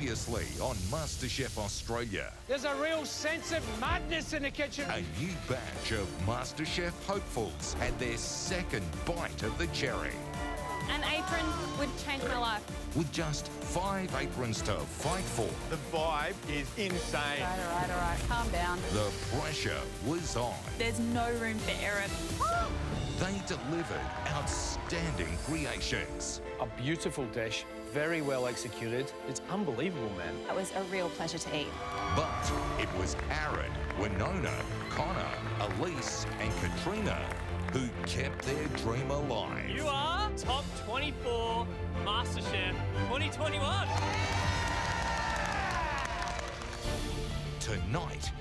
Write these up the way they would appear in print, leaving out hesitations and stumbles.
Previously on MasterChef Australia. There's a real sense of madness in the kitchen. A new batch of MasterChef hopefuls had their second bite of the cherry. An apron would change my life. With just 5 aprons to fight for. The vibe is insane. All right. Calm down. The pressure was on. There's no room for error. They delivered outstanding creations. A beautiful dish, very well executed. It's unbelievable, man. It was a real pleasure to eat. But it was Aaron, Winona, Connor, Elise and Katrina who kept their dream alive. You are top 24 MasterChef 2021. Tonight,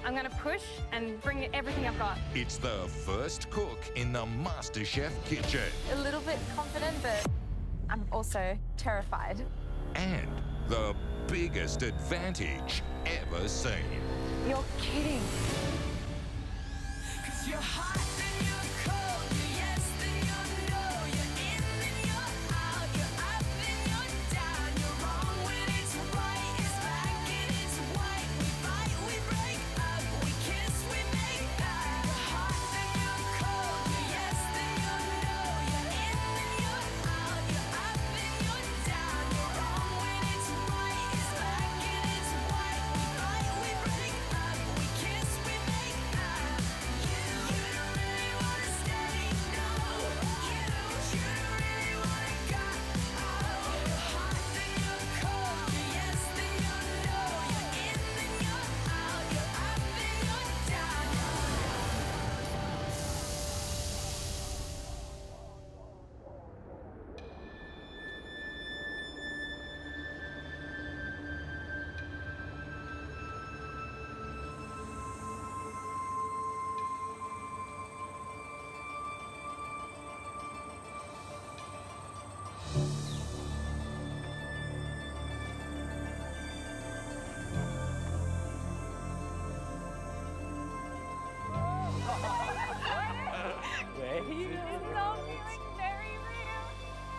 I'm going to push and bring everything I've got. it's the first cook in the MasterChef kitchen. A little bit confident, but I'm also terrified. And the biggest advantage ever seen. You're kidding.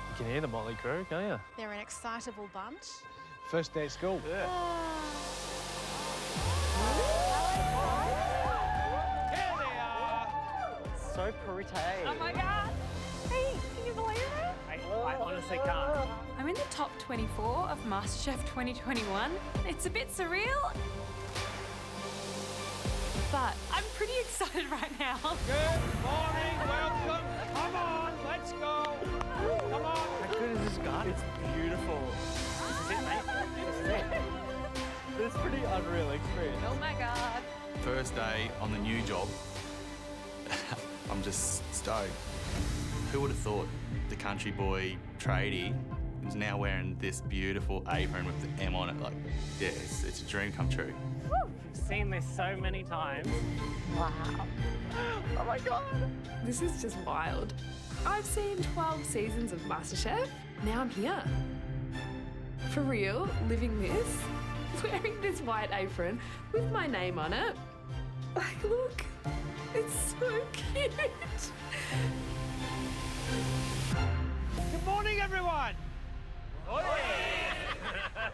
You can hear the motley crew, can't you? They're an excitable bunch. First day at school. Yeah. Here they are. So pretty. Oh my God. Hey, can you believe it? I honestly can't. I'm in the top 24 of MasterChef 2021. It's a bit surreal, but I'm pretty excited right now. Good morning, welcome. Come on, let's go. Come on. How good is this garden? It's beautiful. This is it, mate. This is it. This is a pretty unreal experience. Oh my God. First day on the new job, I'm just stoked. Who would have thought the country boy tradie is now wearing this beautiful apron with the M on it? Like, yeah, it's a dream come true. I've seen this so many times. Wow. Oh my God. This is just wild. I've seen 12 seasons of MasterChef. Now I'm here. For real, living this, wearing this white apron with my name on it. Like, look, it's so cute. Good morning, everyone.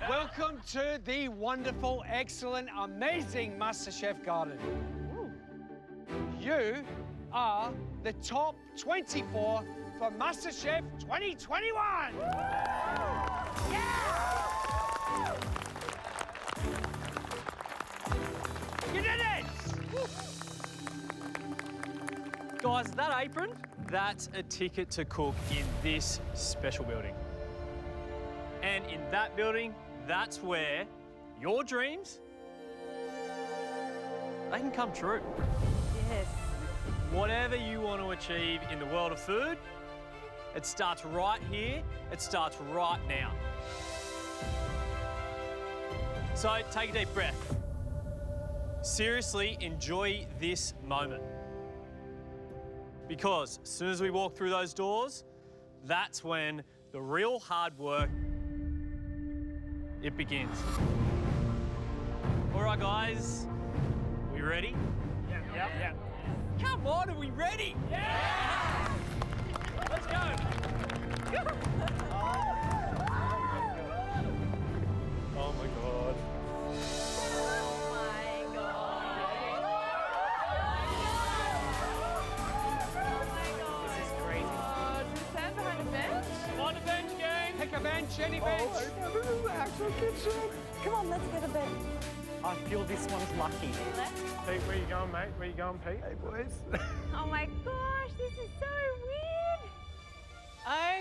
Welcome to the wonderful, excellent, amazing MasterChef garden. You are the top 24 for MasterChef 2021. Yeah! You did it! Guys, that apron, that's a ticket to cook in this special building. And in that building, that's where your dreams, they can come true. Yes. Whatever you want to achieve in the world of food, it starts right here, it starts right now. So take a deep breath. Seriously, enjoy this moment. Because as soon as we walk through those doors, that's when the real hard work, it begins. All right, guys, we ready? Yep. Come on, are we ready? Yeah! Let's go. Oh my Jenny Bench. This is the actual kitchen. Come on, let's get a bit. I feel this one's lucky. Pete, where you going, mate? Where you going, Pete? Hey, boys. Oh my gosh, this is so weird.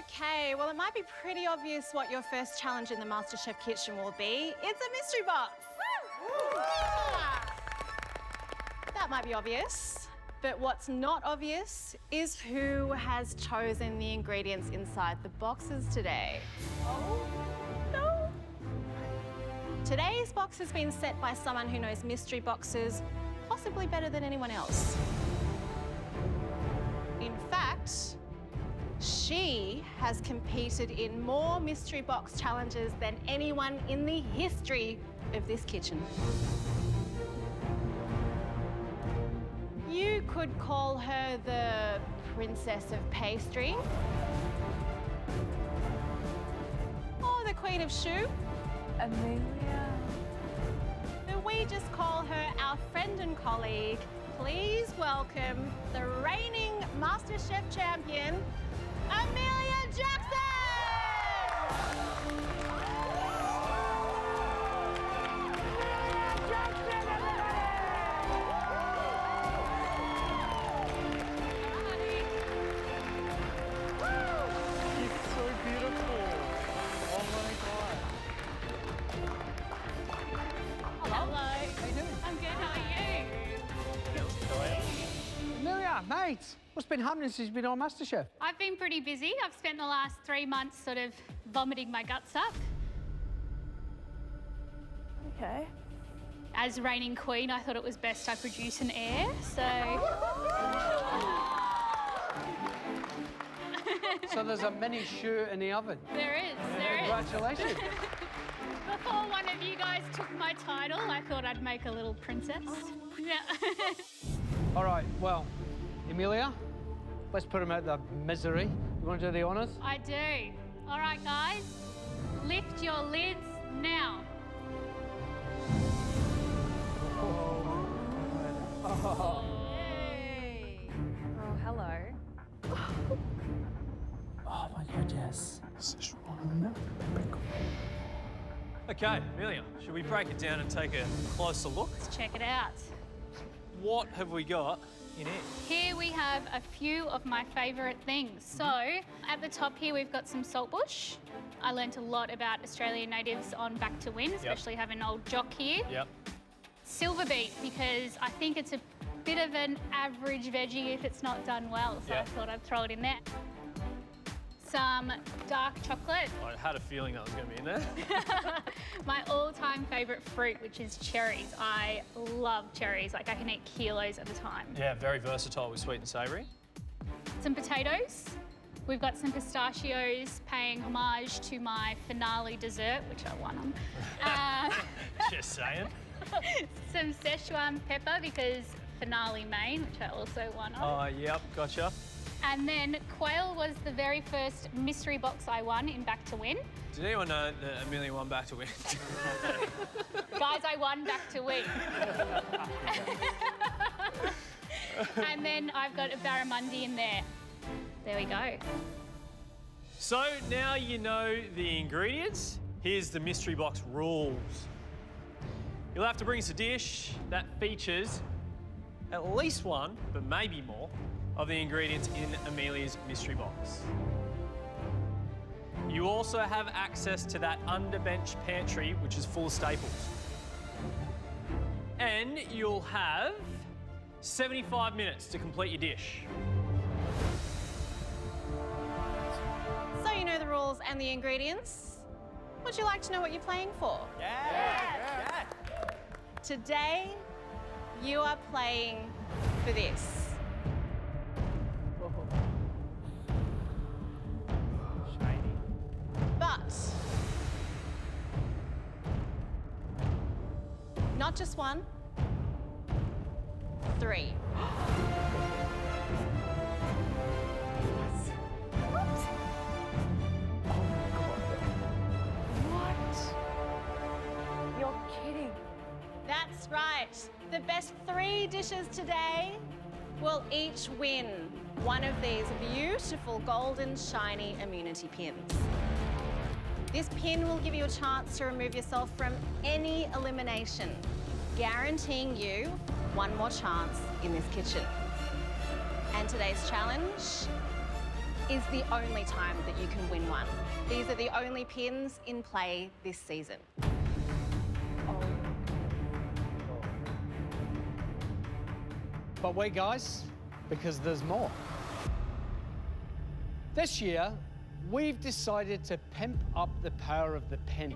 Okay, well, it might be pretty obvious what your first challenge in the MasterChef kitchen will be. It's a mystery box. That might be obvious, but what's not obvious is who has chosen the ingredients inside the boxes today. Oh, no. Today's box has been set by someone who knows mystery boxes possibly better than anyone else. In fact, she has competed in more mystery box challenges than anyone in the history of this kitchen. You could call her the Princess of Pastry, or the Queen of Choux. Amelia. But we just call her our friend and colleague. Please welcome the reigning MasterChef champion, Amelia Jackson! It's so beautiful. Oh my God. Hello. How you doing? I'm good, how are you? Amelia, mate, what's been happening since you've been on MasterChef? I've been pretty busy. I've spent the last 3 months sort of vomiting my guts up. Okay. As reigning queen, I thought it was best I produce an heir, so... So there's a mini choux in the oven. There is, there is. Congratulations. Before one of you guys took my title, I thought I'd make a little princess. Yeah. All right, well, Amelia, let's put him out of misery. You want to do the honours? I do. All right, guys, lift your lids now. Yay. Oh, hello. Oh my God, yes. Okay, Amelia, should we break it down and take a closer look? Let's check it out. What have we got in it? Here we have a few of my favourite things. So at the top here, we've got some saltbush. I learnt a lot about Australian natives on Back to Win, especially having an old jock here. Yep. Silver beet, because I think it's a bit of an average veggie if it's not done well, so I thought I'd throw it in there. Some dark chocolate. I had a feeling that was going to be in there. My all-time favourite fruit, which is cherries. I love cherries. Like, I can eat kilos at a time. Yeah, very versatile with sweet and savoury. Some potatoes. We've got some pistachios, paying homage to my finale dessert, which I won on. Just saying. Some Szechuan pepper, because finale main, which I also won on. Oh, yep, gotcha. And then quail was the very first mystery box I won in Back to Win. Did anyone know that Amelia won Back to Win? Guys, I won Back to Win. And then I've got a barramundi in there. There we go. So now you know the ingredients. Here's the mystery box rules. You'll have to bring us a dish that features at least one, but maybe more, of the ingredients in Amelia's mystery box. You also have access to that underbench pantry, which is full of staples. And you'll have 75 minutes to complete your dish. So you know the rules and the ingredients. Would you like to know what you're playing for? Yeah. Today, you are playing for this. Shiny. But not just one, 3. You're kidding. That's right. The best 3 dishes today will each win one of these beautiful golden shiny immunity pins. This pin will give you a chance to remove yourself from any elimination, guaranteeing you one more chance in this kitchen. And today's challenge is the only time that you can win one. These are the only pins in play this season. But wait, guys, because there's more. This year, we've decided to pimp up the power of the pin.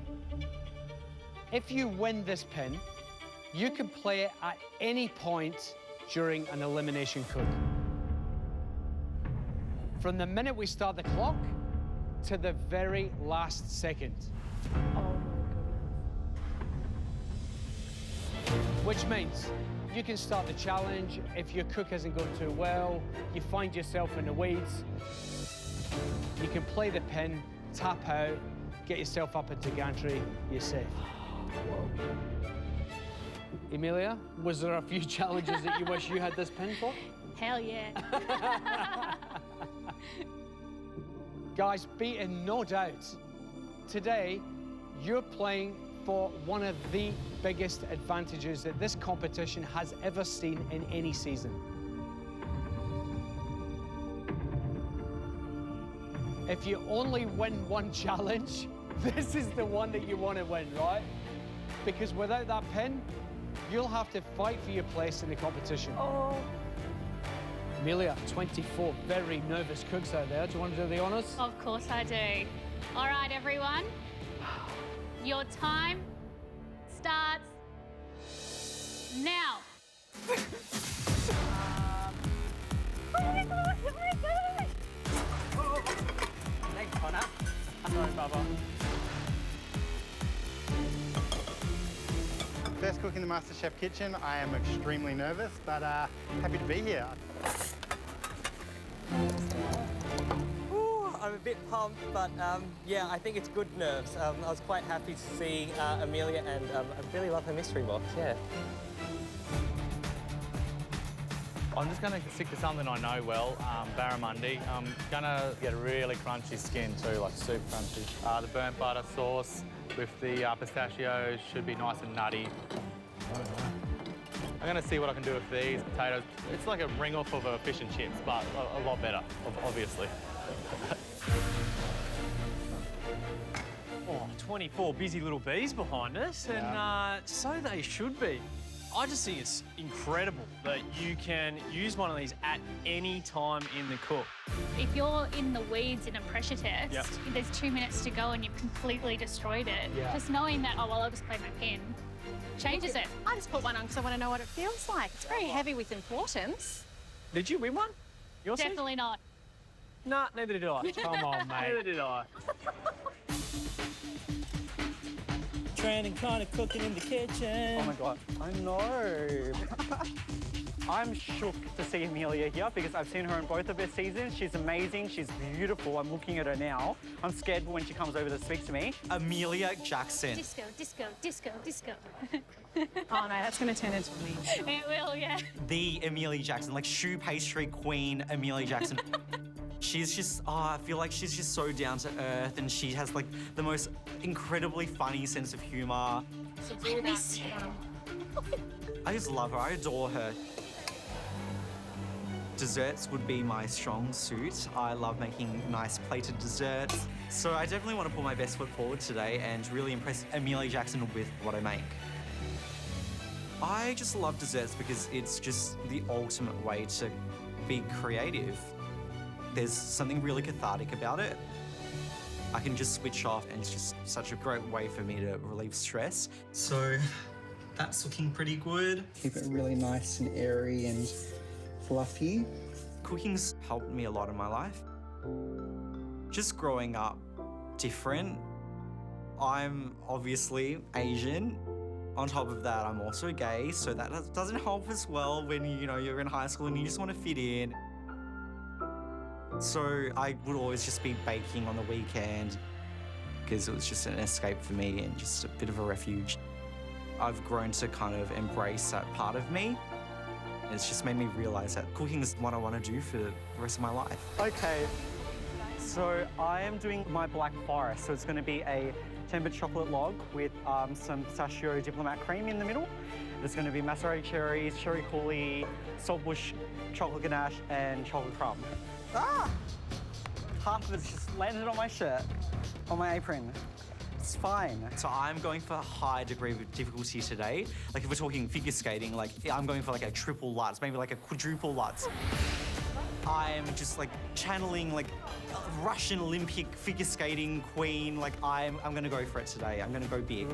If you win this pin, you can play it at any point during an elimination cook. From the minute we start the clock to the very last second. Oh my goodness. Which means you can start the challenge. If your cook hasn't gone too well, you find yourself in the weeds, you can play the pin, tap out, get yourself up into gantry, you're safe. Emilia, was there a few challenges that you wish you had this pin for? Hell yeah. Guys, be in no doubt, today you're playing for one of the biggest advantages that this competition has ever seen in any season. If you only win one challenge, this is the one that you want to win, right? Because without that pin, you'll have to fight for your place in the competition. Oh. Emilia, 24 very nervous cooks out there. Do you want to do the honors? Of course I do. All right, everyone. Your time starts now. Thanks, Connor. Sorry, Bubba. First cook in the MasterChef kitchen. I am extremely nervous, but happy to be here. Ooh, I'm a bit pumped, but yeah, I think it's good nerves. I was quite happy to see Amelia, and I really love her mystery box, yeah. I'm just going to stick to something I know well, barramundi. I'm going to get a really crunchy skin too, like super crunchy. The burnt butter sauce with the pistachios should be nice and nutty. I'm going to see what I can do with these potatoes. It's like a ring-off of a fish and chips, but a lot better, obviously. Oh, 24 busy little bees behind us, and so they should be. I just think it's incredible that you can use one of these at any time in the cook. If you're in the weeds in a pressure test, Yep. there's 2 minutes to go and you've completely destroyed it. Yeah. Just knowing that, oh, well, I'll just play my pin, changes it. I just put one on because I want to know what it feels like. It's very heavy with importance. Did you win one? Your seat? Definitely not. Nah, neither did I. Come on, mate. Neither did I. Training, kind of cooking in the kitchen. Oh my God, I know. I'm shook to see Amelia here because I've seen her in both of her seasons. She's amazing, she's beautiful. I'm looking at her now. I'm scared when she comes over to speak to me. Amelia Jackson. Disco, disco, disco, disco. Oh no, that's going to turn into me. It will, yeah. The Amelia Jackson, like shoe pastry queen Amelia Jackson. She's just, I feel like she's just so down to earth, and she has like the most incredibly funny sense of humor. I miss you. I just love her, I adore her. Desserts would be my strong suit. I love making nice plated desserts. So I definitely want to put my best foot forward today and really impress Amelia Jackson with what I make. I just love desserts because it's just the ultimate way to be creative. There's something really cathartic about it. I can just switch off, and it's just such a great way for me to relieve stress. So that's looking pretty good. Keep it really nice and airy and fluffy. Cooking's helped me a lot in my life. Just growing up different. I'm obviously Asian. On top of that, I'm also gay, so that doesn't help as well when you're in high school and you just want to fit in. So I would always just be baking on the weekend because it was just an escape for me and just a bit of a refuge. I've grown to kind of embrace that part of me. It's just made me realise that cooking is what I want to do for the rest of my life. Okay, so So I am doing my Black Forest. So it's going to be a tempered chocolate log with some pistachio diplomat cream in the middle. There's going to be macerated cherries, cherry coulis, saltbush chocolate ganache, and chocolate crumb. Ah! Half of it's just landed on my shirt, on my apron. It's fine. So I'm going for a high degree of difficulty today. Like if we're talking figure skating, like I'm going for like a triple Lutz, maybe like a quadruple Lutz. I'm just like channeling like a Russian Olympic figure skating queen. Like I'm gonna go for it today. I'm gonna go big.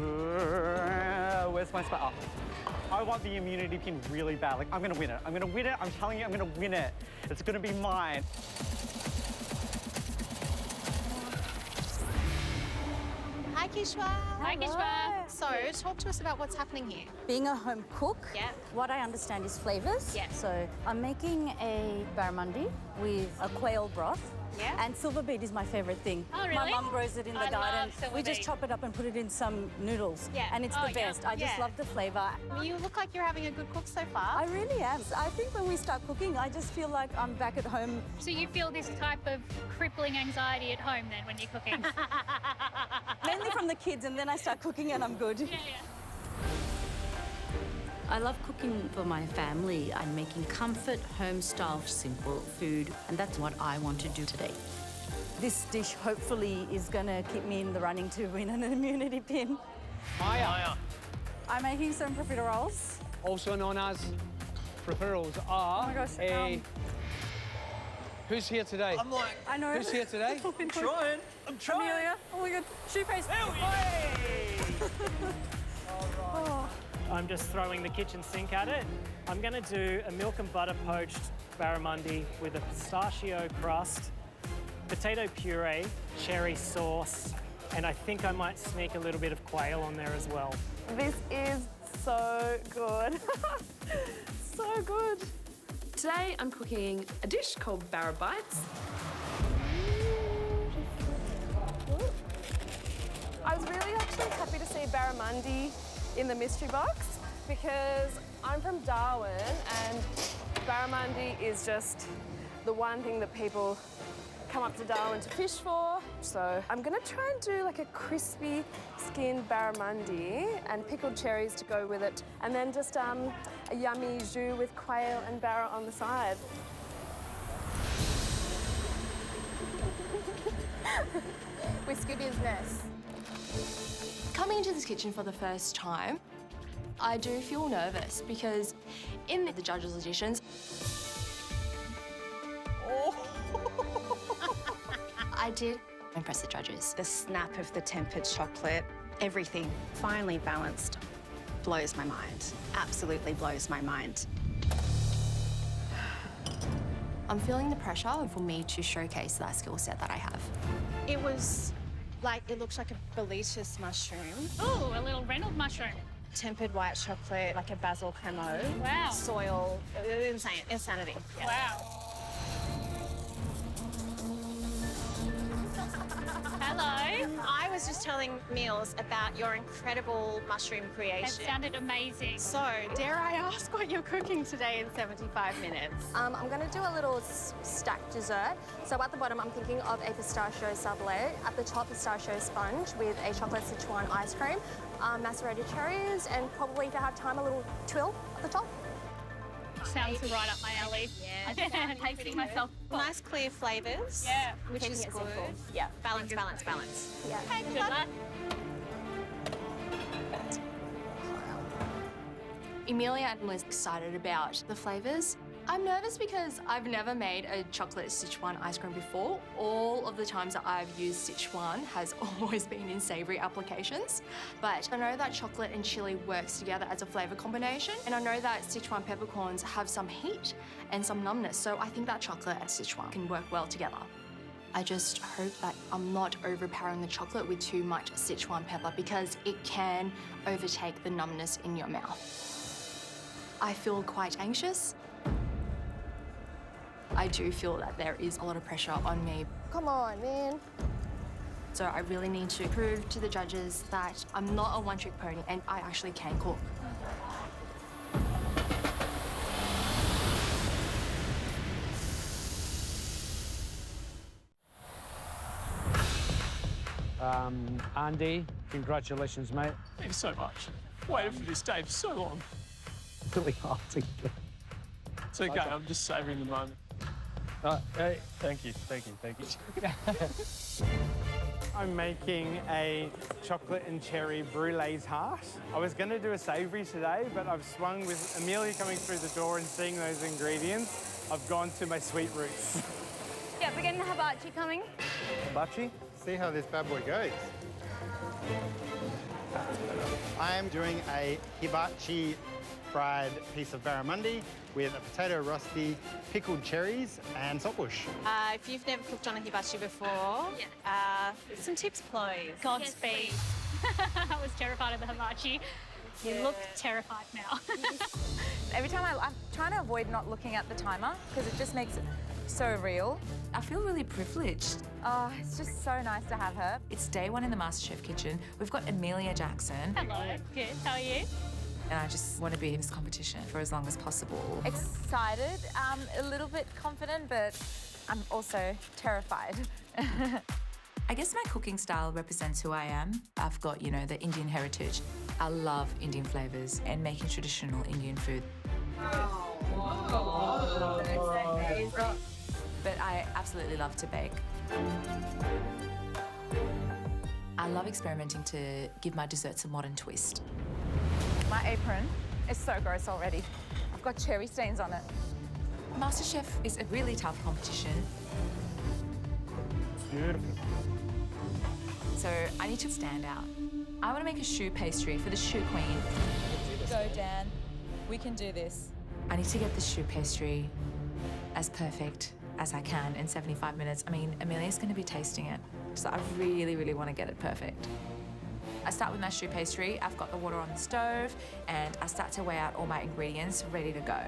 Where's my spot? Oh. I want the immunity pin really bad. Like I'm gonna win it. I'm gonna win it. I'm telling you, I'm gonna win it. It's gonna be mine. Hi, Kishwa. Hi, Kishwa. So, talk to us about what's happening here. Being a home cook, Yeah. what I understand is flavours. Yeah. So I'm making a barramundi with a quail broth. Yeah. And silver beet is my favourite thing. Oh, really? My mum grows it in the I garden. love silver We just beet. chop it up and put it in some noodles. Yeah. And it's Oh, the best. yeah. I just Yeah. love the flavour. You look like you're having a good cook so far. I really am. I think when we start cooking, I just feel like I'm back at home. So you feel this type of crippling anxiety at home then when you're cooking? Mainly from the kids, and then I start cooking and I'm good. Yeah. I love cooking for my family. I'm making comfort, home-style, simple food, and that's what I want to do today. This dish hopefully is going to keep me in the running to win an immunity pin. Maya, I'm making some profiteroles. also known as profiteroles, are Oh my gosh, a... Who's here today? I'm like, I know. Who's here today? I'm trying. I'm trying. Amelia. Oh my God. Shoe face. I'm just throwing the kitchen sink at it. I'm going to do a milk and butter poached barramundi with a pistachio crust, potato puree, cherry sauce, and I think I might sneak a little bit of quail on there as well. This is so good. So good. Today I'm cooking a dish called Barra Bites. I was really actually happy to see barramundi in the mystery box because I'm from Darwin and barramundi is just the one thing that people come up to Darwin to fish for. So I'm gonna try and do like a crispy skinned barramundi and pickled cherries to go with it. And then just a yummy jus with quail and barra on the side. Whiskey business. Coming into this kitchen for the first time, I do feel nervous because in the judges' auditions, I did impress the judges. The snap of the tempered chocolate, everything finely balanced, blows my mind. Absolutely blows my mind. I'm feeling the pressure for me to showcase that skill set that I have. It was like, it looks like a Bellitus mushroom. Oh, a little Reynolds mushroom. Tempered white chocolate, like a basil cremo. Wow. Soil, insane, insanity. Yeah. Wow. Hello. I was just telling Meals about your incredible mushroom creation. That sounded amazing. So, dare I ask what you're cooking today in 75 minutes? I'm going to do a little stacked dessert. So at the bottom, I'm thinking of a pistachio sablé. At the top, pistachio sponge with a chocolate Sichuan ice cream, macerated cherries, and probably, if I have time, a little twill at the top. Sounds right up my alley. Yeah. I'm tasting myself. Nice clear flavours. Yeah. Which Keeping is it good. simple. Yeah. Balance, balance, balance. Yeah. Okay, Good luck. Emilia was excited about the flavours. I'm nervous because I've never made a chocolate Sichuan ice cream before. All of the times that I've used Sichuan has always been in savoury applications. But I know that chocolate and chili works together as a flavour combination. And I know that Sichuan peppercorns have some heat and some numbness. So I think that chocolate and Sichuan can work well together. I just hope that I'm not overpowering the chocolate with too much Sichuan pepper because it can overtake the numbness in your mouth. I feel quite anxious. I do feel that there is a lot of pressure on me. Come on, man. So I really need to prove to the judges that I'm not a one-trick pony and I actually can cook. Andy, congratulations, mate. Thank you so much. Waited for this day for so long. Really hard to get. It's okay, I'm just savouring the moment. Hey. Thank you. I'm making a chocolate and cherry brulee tart. I was going to do a savoury today, but I've swung with Amelia coming through the door and seeing those ingredients. I've gone to my sweet roots. Yeah, we're getting the hibachi coming. Hibachi? See how this bad boy goes. I am doing a hibachi fried piece of barramundi with a potato rosti, pickled cherries and saltbush. If you've never cooked on a hibachi before, some tips, please. Godspeed. I was terrified of the hibachi. You look terrified now. Every time I'm trying to avoid not looking at the timer because it just makes it so real. I feel really privileged. Oh, it's just so nice to have her. It's day one in the MasterChef kitchen. We've got Amelia Jackson. Hello. Good. How are you? And I just want to be in this competition for as long as possible. Excited, a little bit confident, but I'm also terrified. I guess my cooking style represents who I am. I've got, you know, the Indian heritage. I love Indian flavours and making traditional Indian food. But I absolutely love to bake. I love experimenting to give my desserts a modern twist. My apron is so gross already. I've got cherry stains on it. MasterChef is a really tough competition. It's beautiful. So I need to stand out. I want to make a choux pastry for the choux queen. Go, Dan. We can do this. I need to get the choux pastry as perfect as I can in 75 minutes. I mean, Amelia's going to be tasting it, so I really, really want to get it perfect. I start with my choux pastry. I've got the water on the stove, and I start to weigh out all my ingredients ready to go.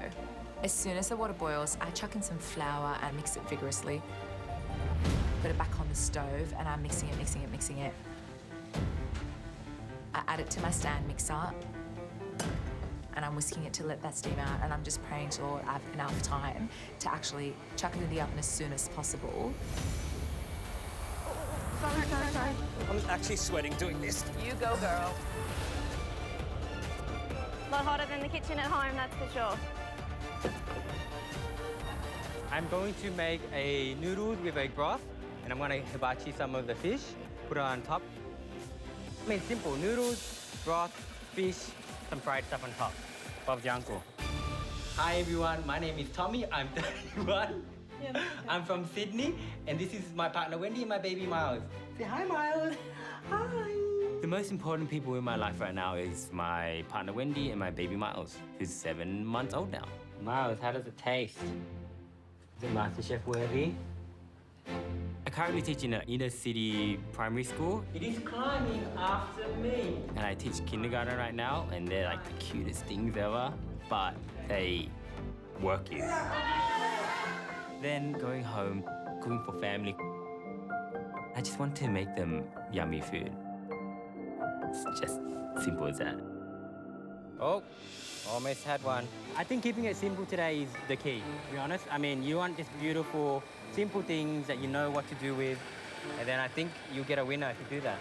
As soon as the water boils, I chuck in some flour and mix it vigorously. Put it back on the stove, and I'm mixing it. I add it to my stand mixer, and I'm whisking it to let that steam out, and I'm just praying to Lord I have enough time to actually chuck it in the oven as soon as possible. Sorry. I'm actually sweating doing this. You go, girl. A lot hotter than the kitchen at home, that's for sure. I'm going to make a noodles with a broth, and I'm going to hibachi some of the fish, put it on top. I mean, simple noodles, broth, fish, some fried stuff on top. Bob Janko. Hi everyone, my name is Tommy. I'm 31. I'm from Sydney, and this is my partner Wendy and my baby Miles. Say hi, Miles. Hi. The most important people in my life right now is my partner Wendy and my baby Miles, who's 7 months old now. Miles, how does it taste? Is it MasterChef worthy? I currently teach in an inner city primary school. It is climbing after me. And I teach kindergarten right now, and they're like the cutest things ever, but they work you. Then going home, cooking for family. I just want to make them yummy food. It's just simple as that. Oh, almost had one. I think keeping it simple today is the key, to be honest. I mean, you want just beautiful, simple things that you know what to do with, and then I think you'll get a winner if you do that.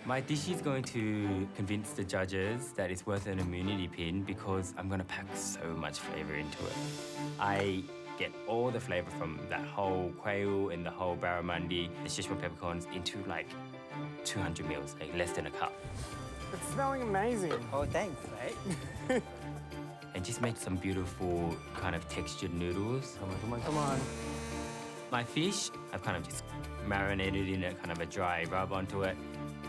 My dish is going to convince the judges that it's worth an immunity pin because I'm going to pack so much flavour into it. I get all the flavour from that whole quail and the whole barramundi, the Szechuan peppercorns into like 200 mils, like less than a cup. It's smelling amazing. Oh, thanks, mate. And just make some beautiful kind of textured noodles. Come on. My fish, I've kind of just marinated in a kind of a dry rub onto it.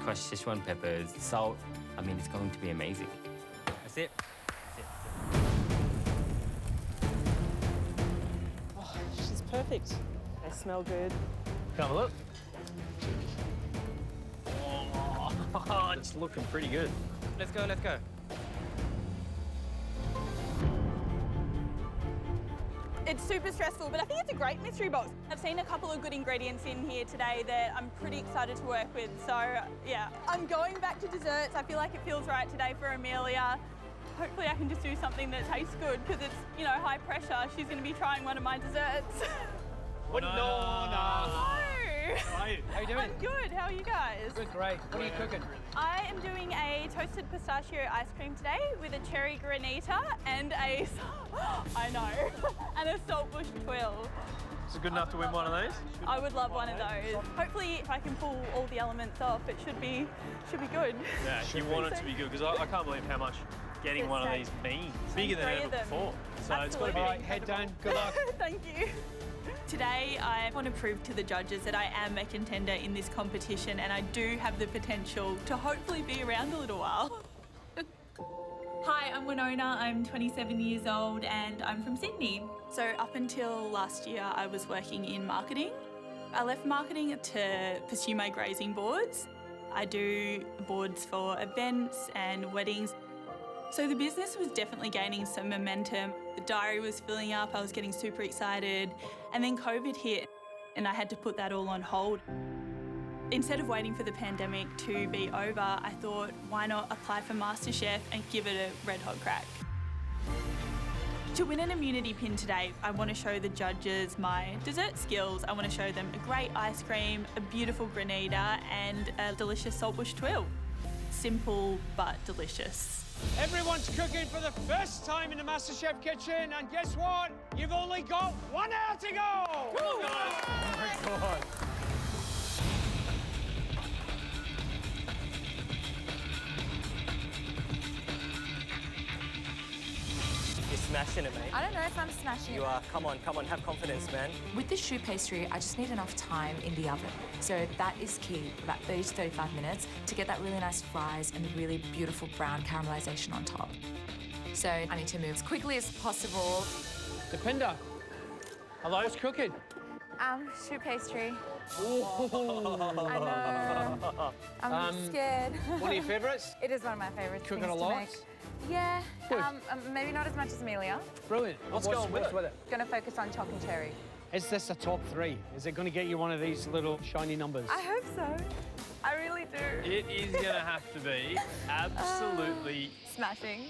Crushed Szechuan peppers, salt. I mean, it's going to be amazing. That's it. Oh, she's perfect. They smell good. Come look. Oh, it's looking pretty good. Let's go. It's super stressful, but I think it's a great mystery box. I've seen a couple of good ingredients in here today that I'm pretty excited to work with. So, yeah. I'm going back to desserts. I feel like it feels right today for Amelia. Hopefully I can just do something that tastes good because it's, you know, high pressure. She's going to be trying one of my desserts. No. How are you? How you doing? I'm good. How are you guys? Good, great. What are you cooking? I am doing a toasted pistachio ice cream today with a cherry granita and a, I know, and a saltbush twill. Is it good enough to win one of these? I would love one of those. Hopefully, if I can pull all the elements off, it should be good. Yeah, you want it to be good, because I can't believe how much getting one of these means. Bigger than ever before. So it's got to be. All right, head down. Good luck. Thank you. Today, I want to prove to the judges that I am a contender in this competition and I do have the potential to hopefully be around a little while. Hi, I'm Winona. I'm 27 years old and I'm from Sydney. So up until last year, I was working in marketing. I left marketing to pursue my grazing boards. I do boards for events and weddings. So the business was definitely gaining some momentum. The diary was filling up, I was getting super excited, and then COVID hit and I had to put that all on hold. Instead of waiting for the pandemic to be over, I thought, why not apply for MasterChef and give it a red hot crack? To win an immunity pin today, I want to show the judges my dessert skills. I want to show them a great ice cream, a beautiful granita, and a delicious saltbush twill. Simple but delicious. Everyone's cooking for the first time in the MasterChef kitchen, and guess what? You've only got 1 hour to go! Come on, guys! Oh my God. You're smashing it, mate. I don't know if I'm smashing You it. are. Come on, have confidence, man. With the choux pastry, I just need enough time in the oven. So that is key, about 30 to 35 minutes, to get that really nice fries and the really beautiful brown caramelization on top. So I need to move as quickly as possible. Depinder. Hello? What's cooking? Choux pastry. Oh. I know. I'm scared. One of your favourites? It is one of my favourites. Cooking things a lot? To make. Yeah. Good. Maybe not as much as Amelia. Brilliant. What's going with it? Going to focus on choc and cherry. Is this a top 3? Is it going to get you one of these little shiny numbers? I hope so. I really do. It is going to have to be absolutely smashing.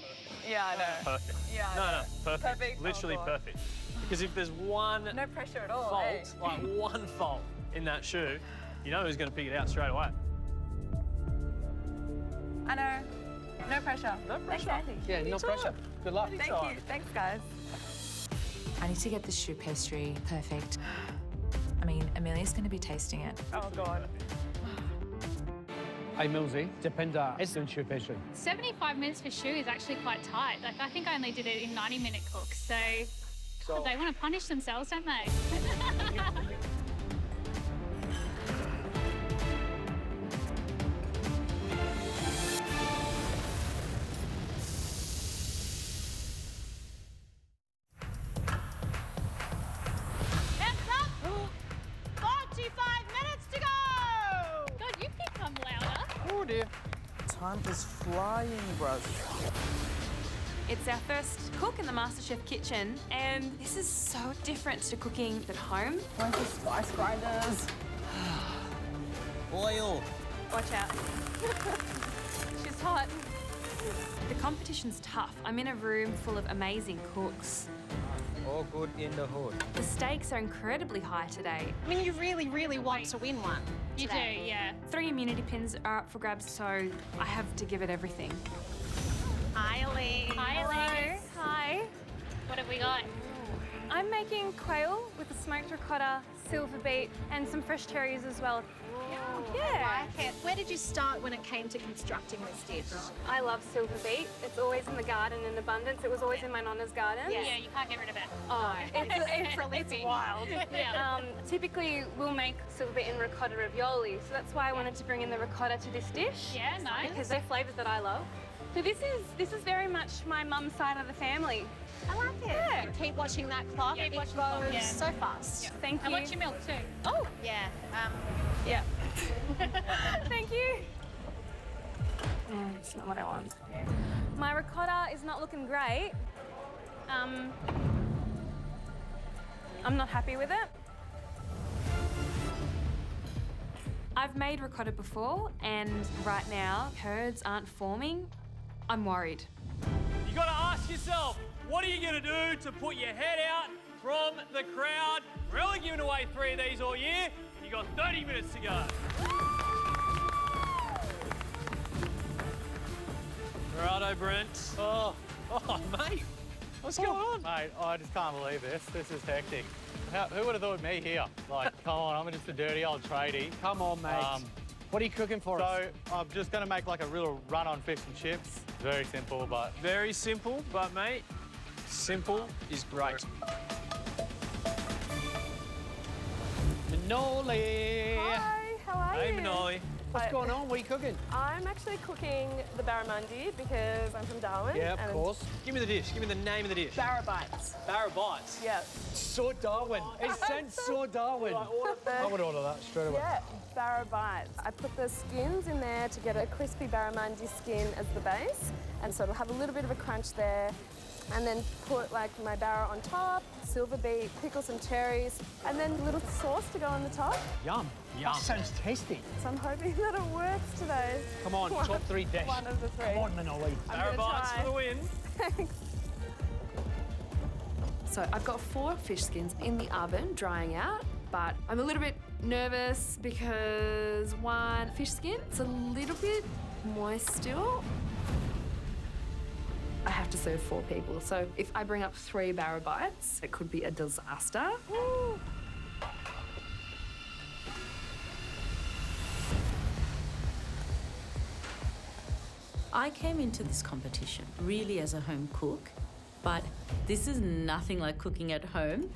Yeah, I know. perfect. Yeah, I No, know. perfect. Perfect. Literally Oh, God. perfect. Because if there's one No pressure at all, fault, eh? like one fault in that shoe, you know who's going to pick it out straight away. I know. No pressure. No pressure. Thanks, Andy. Yeah, no pressure. Good luck. Thank you. Thanks, guys. I need to get the choux pastry perfect. I mean, Amelia's going to be tasting it. Oh, God. Hey, Millsy, Depinder is doing choux pastry. 75 minutes for choux is actually quite tight. Like, I think I only did it in 90-minute cooks, so God, they want to punish themselves, don't they? Hands up! 45 minutes to go! God, you become louder. Oh dear. Time is flying, bros. It's our first cook in the MasterChef kitchen, and this is so different to cooking at home. Where's the spice grinders? Oil. Watch out. She's hot. The competition's tough. I'm in a room full of amazing cooks. All good in the hood. The stakes are incredibly high today. I mean, you really, really want to win one. You do, today. yeah. 3 immunity pins are up for grabs, so I have to give it everything. Hi, Elise. Hi, Elise. Hi. What have we got? I'm making quail with a smoked ricotta, silver beet, and some fresh cherries as well. I like it. Where did you start when it came to constructing this dish? I love silver beet. It's always in the garden in abundance. It was always in my nonna's garden. Yeah, you can't get rid of it. Oh, it's prolific. wild. Yeah. Typically, we'll make silver beet and ricotta ravioli, so that's why I wanted to bring in the ricotta to this dish. Yeah, nice. Because they're flavors that I love. So this is very much my mum's side of the family. I like it. Yeah. Keep watching that clock. Keep it watching goes the clock, yeah. so fast. Thank you. And what's your milk too? Oh, yeah. Yeah. Thank you. It's not what I want. My ricotta is not looking great. I'm not happy with it. I've made ricotta before, and right now, curds aren't forming. I'm worried. You got to ask yourself, what are you going to do to put your head out from the crowd? We're only giving away 3 of these all year. You You got 30 minutes to go. Righto, Brent. Oh, mate. What's going on? Mate, I just can't believe this. This is hectic. Who would have thought me here? Like, come on, I'm just a dirty old tradie. Come on, mate. What are you cooking for us? So I'm just going to make like a real run on fish and chips. Very simple, but... Very simple, but, mate, simple is great. Manoli! Hi, how are you? Hey, Manoli. What's going on? What are you cooking? I'm actually cooking the barramundi because I'm from Darwin. Yeah, of course. Give me the dish. Give me the name of the dish. Barra bites. Barra bites. Yeah. So Darwin. It sent so Darwin. I would order that straight away. Yeah, barra bites. I put the skins in there to get a crispy barramundi skin as the base, and so it'll have a little bit of a crunch there. And then put like my barra on top, silver beet, pickle some cherries, and then a little sauce to go on the top. Yum. Yum. That sounds tasty. So I'm hoping that it works today. Come on, top three dish. One of the three. Come on, Manoli. Barra bites for the win. Thanks. So I've got 4 fish skins in the oven drying out, but I'm a little bit nervous because one fish skin is a little bit moist still. I have to serve 4 people, so if I bring up 3 barra bites, it could be a disaster. Woo. I came into this competition really as a home cook, but this is nothing like cooking at home.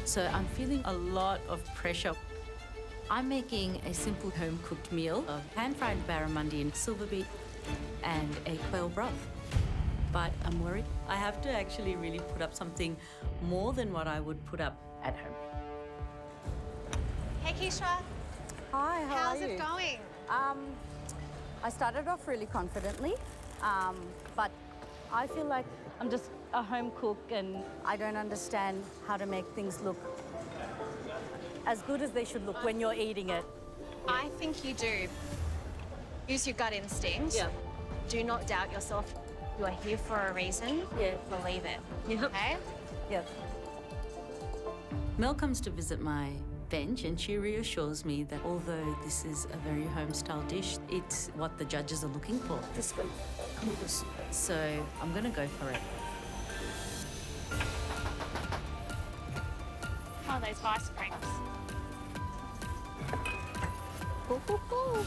So I'm feeling a lot of pressure. I'm making a simple home-cooked meal of pan-fried barramundi in silver beet and a quail broth. But I'm worried I have to actually really put up something more than what I would put up at home. Hey, Keisha. Hi, How's it going? I started off really confidently, but I feel like I'm just a home cook and I don't understand how to make things look as good as they should look when you're eating it. I think you do. Use your gut instinct. Yeah. Do not doubt yourself. You are here for a reason. Yeah. Believe it. Yep. Okay? Yep. Mel comes to visit my bench and she reassures me that although this is a very home-style dish, it's what the judges are looking for. This one. So I'm gonna go for it. Oh, those ice creams.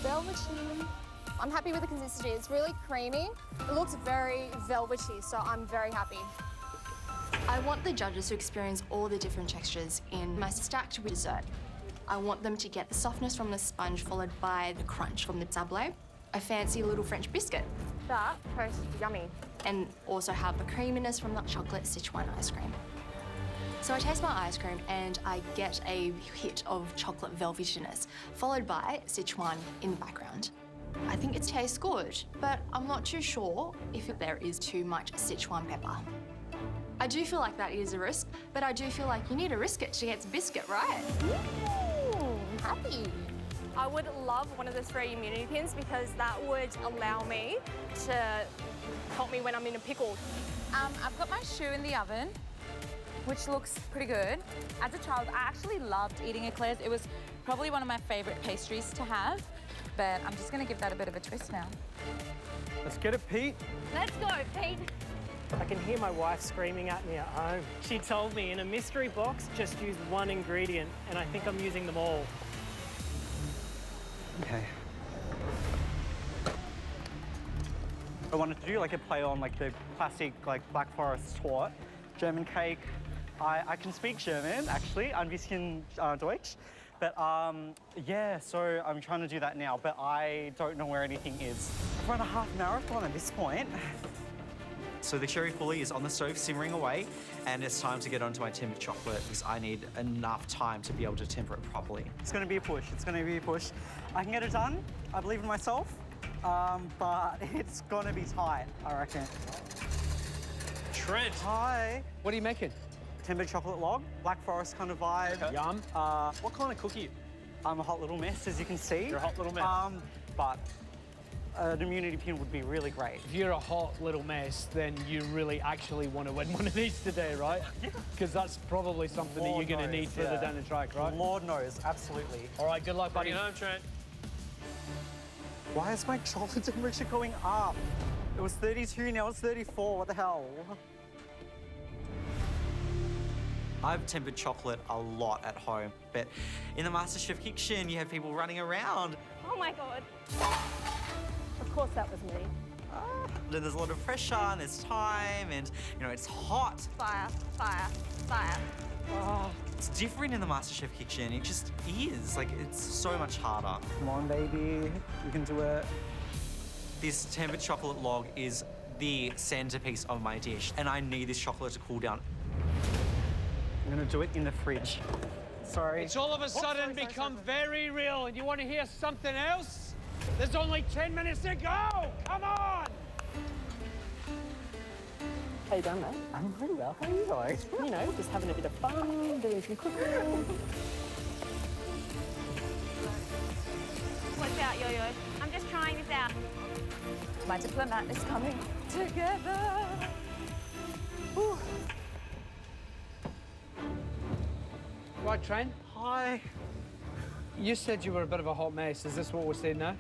Velvety. I'm happy with the consistency. It's really creamy. It looks very velvety, so I'm very happy. I want the judges to experience all the different textures in my stacked dessert. I want them to get the softness from the sponge followed by the crunch from the sablé, a fancy little French biscuit. That tastes yummy. And also have the creaminess from the chocolate Sichuan ice cream. So I taste my ice cream and I get a hit of chocolate velvetiness, followed by Sichuan in the background. I think it tastes good, but I'm not too sure if there is too much Sichuan pepper. I do feel like that is a risk, but I do feel like you need to risk it to get the biscuit, right? Happy. I would love one of the 3 immunity pins because that would allow me to help me when I'm in a pickle. I've got my shoe in the oven, which looks pretty good. As a child, I actually loved eating eclairs. It was probably one of my favourite pastries to have, but I'm just going to give that a bit of a twist now. Let's get it, Pete. Let's go, Pete. I can hear my wife screaming at me at home. She told me in a mystery box, just use 1 ingredient, and I think I'm using them all. Okay. I wanted to do like a play on like the classic like Black Forest torte, German cake. I can speak German actually, ein bisschen Deutsch. But yeah, so I'm trying to do that now, but I don't know where anything is. I've run a half marathon at this point. So the cherry pulli is on the stove simmering away, and it's time to get onto my tempered chocolate because I need enough time to be able to temper it properly. It's going to be a push. It's going to be a push. I can get it done. I believe in myself, but it's going to be tight, I reckon. Trent. Hi. What are you making? Tempered chocolate log, Black Forest kind of vibe. Okay. Yum. What kind of cookie? I'm a hot little mess, as you can see. You're a hot little mess. But an immunity pin would be really great. If you're a hot little mess, then you really actually want to win one of these today, right? Because that's probably something that you're going to need further down the track, right? Lord knows, absolutely. All right, good luck, buddy. Bring it home, Trent. Why is my chocolate temperature going up? It was 32, now it's 34. What the hell? I've tempered chocolate a lot at home, but in the MasterChef kitchen, you have people running around. Oh my God. Of course that was me. And there's a lot of pressure, and there's time, and, you know, it's hot. Fire, fire, fire. It's different in the MasterChef kitchen. It just is. Like, it's so much harder. Come on, baby. You can do it. This tempered chocolate log is the centerpiece of my dish, and I need this chocolate to cool down. I'm gonna do it in the fridge. Sorry. It's all of a sudden become very real, and you want to hear something else? There's only 10 minutes to go! Come on! How you doing, mate? I'm pretty well. How are you guys? You know, just having a bit of fun, doing some cooking. What's out, Yo-Yo? I'm just trying this out. My diplomat is coming together. Whew. Right, Trent. Hi. You said you were a bit of a hot mess. Is this what we're saying now?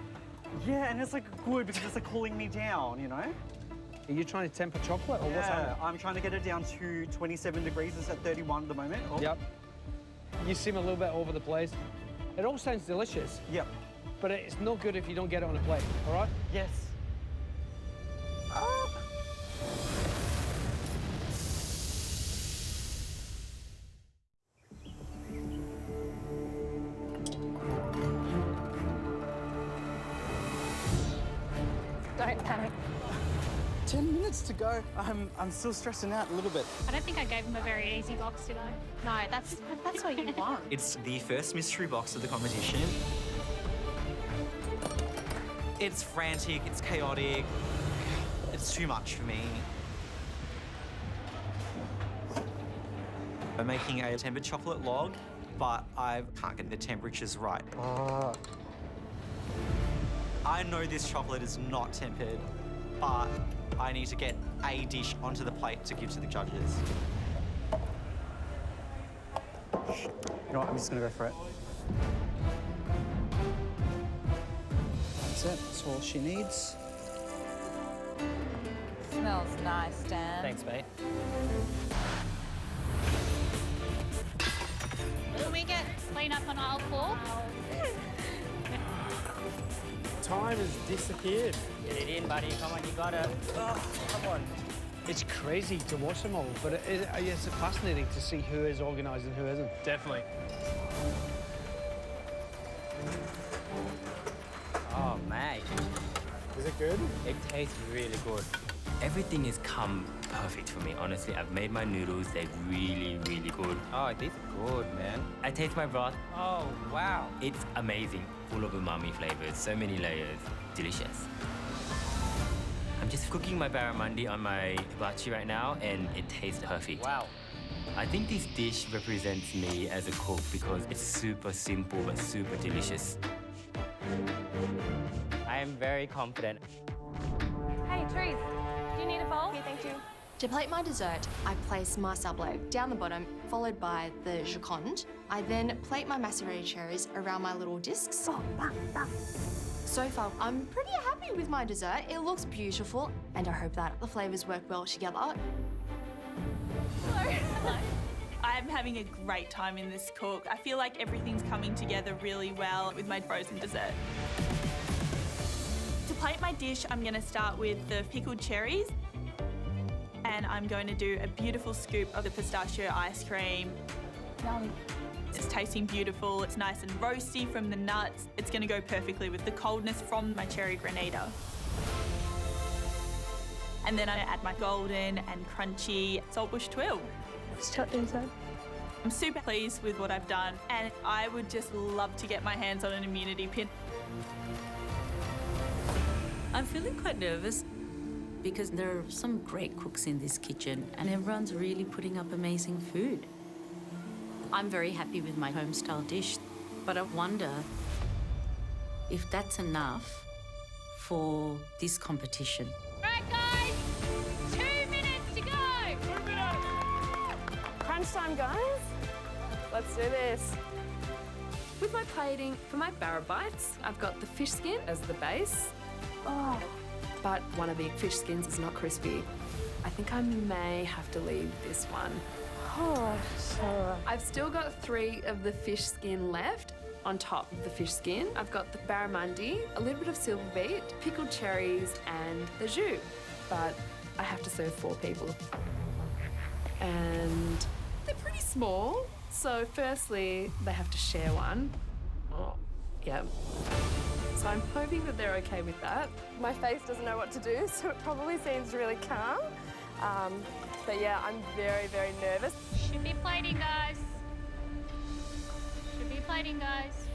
Yeah, and it's like good because it's like cooling me down, you know? Are you trying to temper chocolate, or what's happening? I'm trying to get it down to 27 degrees. It's at 31 at the moment. Oh. Yep. You seem a little bit over the place. It all sounds delicious. Yep. But it's no good if you don't get it on a plate, all right? Yes. Don't panic. 10 minutes to go. I'm still stressing out a little bit. I don't think I gave him a very easy box, did I? No, that's what you want. It's the first mystery box of the competition. It's frantic, it's chaotic. It's too much for me. I'm making a tempered chocolate log, but I can't get the temperatures right. I know this chocolate is not tempered, but I need to get a dish onto the plate to give to the judges. You know what, I'm just gonna go for it. That's it. That's all she needs. Smells nice, Dan. Thanks, mate. Can we get clean up on aisle 4? Time has disappeared. Get it in, buddy. Come on, you got it. Oh, come on. It's crazy to watch them all, but it's fascinating to see who is organised and who isn't. Definitely. Oh, mate. Is it good? It tastes really good. Everything has come perfect for me, honestly. I've made my noodles, they're really, really good. Oh, these are good, man. I taste my broth. Oh, wow. It's amazing, full of umami flavors, so many layers, delicious. I'm just cooking my barramundi on my hibachi right now, and it tastes perfect. Wow. I think this dish represents me as a cook because it's super simple but super delicious. I am very confident. Hey, Trees, do you need a bowl? Here, thank you. To plate my dessert, I place my sablé down the bottom, followed by the joconde. I then plate my macerated cherries around my little discs. So far, I'm pretty happy with my dessert. It looks beautiful, and I hope that the flavours work well together. Hello. I'm having a great time in this cook. I feel like everything's coming together really well with my frozen dessert. To plate my dish, I'm going to start with the pickled cherries. And I'm going to do a beautiful scoop of the pistachio ice cream. Yum. It's tasting beautiful. It's nice and roasty from the nuts. It's going to go perfectly with the coldness from my cherry granita. And then I add my golden and crunchy saltbush twill. It's tucked inside. I'm super pleased with what I've done, and I would just love to get my hands on an immunity pin. I'm feeling quite nervous because there are some great cooks in this kitchen and everyone's really putting up amazing food. I'm very happy with my home-style dish, but I wonder if that's enough for this competition. Right, guys, 2 minutes to go. 2 minutes. Crunch time, guys. Let's do this. With my plating, for my barra bites, I've got the fish skin as the base. Oh, but one of the fish skins is not crispy. I think I may have to leave this one. Oh, sure. I've still got 3 of the fish skin left. On top of the fish skin, I've got the barramundi, a little bit of silver beet, pickled cherries, and the jus. But I have to serve 4 people. And they're pretty small. So firstly, they have to share one. Oh, yeah. So I'm hoping that they're okay with that. My face doesn't know what to do, so it probably seems really calm. But yeah, I'm very, very nervous. Should be plating, guys. Should be plating, guys.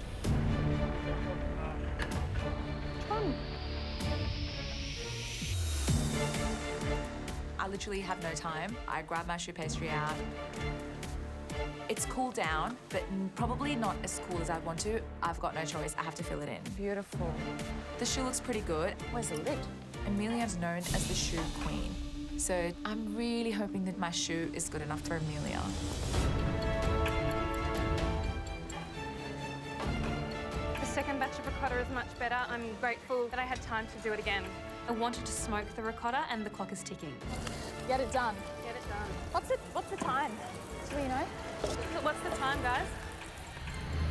I literally have no time. I grab my choux pastry out. It's cooled down, but probably not as cool as I'd want to. I've got no choice. I have to fill it in. Beautiful. The choux looks pretty good. Where's the lid? Amelia's known as the choux queen. So I'm really hoping that my choux is good enough for Amelia. The second batch of ricotta is much better. I'm grateful that I had time to do it again. I wanted to smoke the ricotta and the clock is ticking. Get it done. Get it done. What's the time? Do we know? What's the time, guys?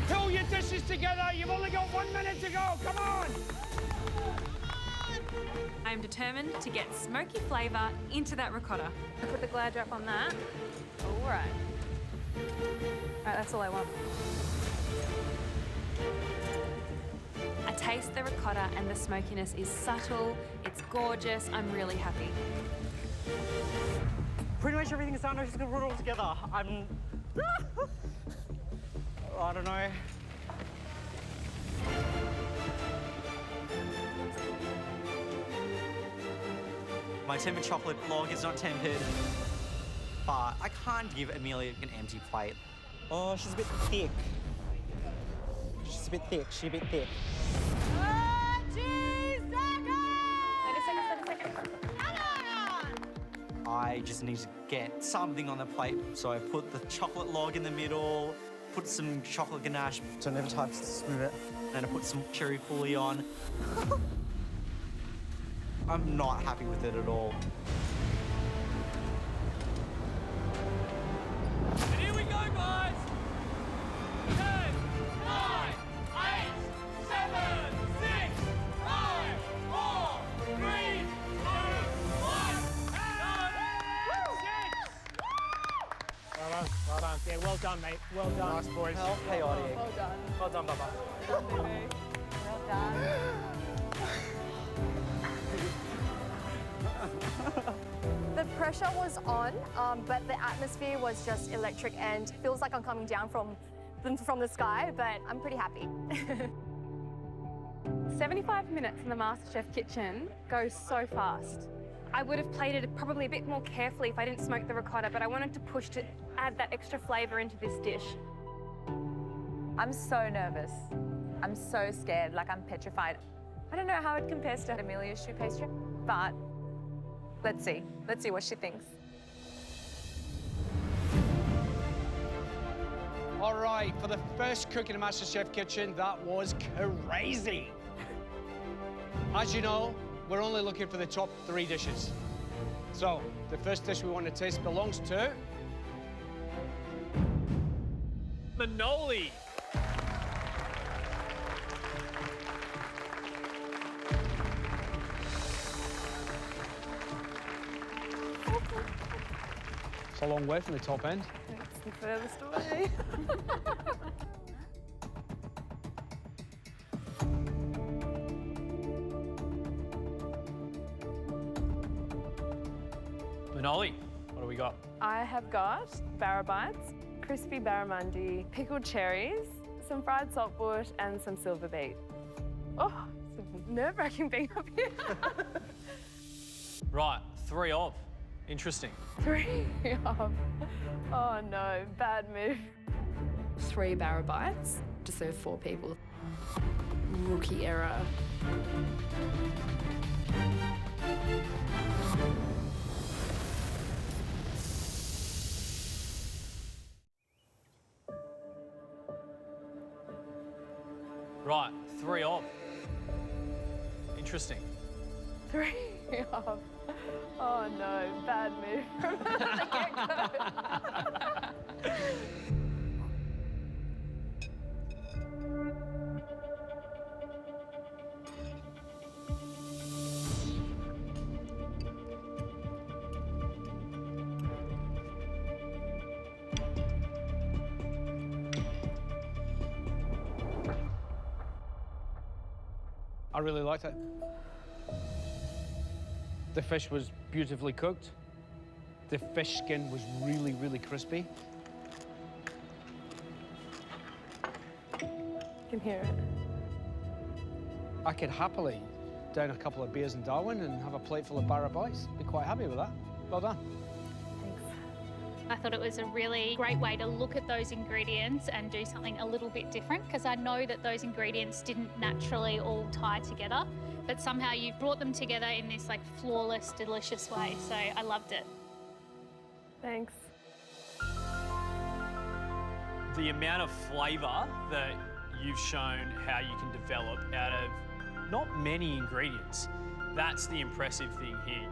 Pull your dishes together. You've only got 1 minute to go. Come on. I'm determined to get smoky flavour into that ricotta. I put the Glad Wrap on that. All right. All right, that's all I want. I taste the ricotta and the smokiness is subtle, it's gorgeous, I'm really happy. Pretty much everything is done. I'm just gonna put it all together. I don't know. My tempered chocolate log is not tempered, but I can't give Amelia an empty plate. Oh, she's a bit thick. She's a bit thick. She's a bit thick. 30 seconds. I just need to get something on the plate. So I put the chocolate log in the middle, put some chocolate ganache. So never touch to smooth it. Then I put some cherry foulis on. I'm not happy with it at all. And here we go, guys. 10, 9, 8, 7, 6, 5, 4, 3, 2, 1. Well done. Yeah, well done, mate. Well done. Nice, boys. How chaotic. Well done. Well done, Bubba. Well done, baby. Well done. The pressure was on, but the atmosphere was just electric and feels like I'm coming down from the sky, but I'm pretty happy. 75 minutes in the MasterChef kitchen goes so fast. I would have plated it probably a bit more carefully if I didn't smoke the ricotta, but I wanted to push to add that extra flavour into this dish. I'm so nervous. I'm so scared, like I'm petrified. I don't know how it compares to Amelia's choux pastry, but let's see. Let's see what she thinks. All right, for the first cook in the MasterChef kitchen, that was crazy. As you know, we're only looking for the top 3 dishes. So, the first dish we want to taste belongs to... Manoli. It's a long way from the top end. It's the furthest away. Manoli, what do we got? I have got barra bites, crispy barramundi, pickled cherries, some fried saltbush, and some silver beet. Oh, it's nerve-wracking being up here. Right, 3 of. Interesting. 3 of. Oh no, bad move. 3 barra bites, to serve 4 people. Rookie error. Right, 3 of. Interesting. 3 off. Oh no, bad move from the get-go. I really liked it. The fish was beautifully cooked. The fish skin was really, really crispy. You can hear it. I could happily down a couple of beers in Darwin and have a plate full of Barra bites. Be quite happy with that. Well done. I thought it was a really great way to look at those ingredients and do something a little bit different, because I know that those ingredients didn't naturally all tie together, but somehow you brought them together in this like flawless, delicious way. So I loved it. Thanks. The amount of flavour that you've shown how you can develop out of not many ingredients, that's the impressive thing here.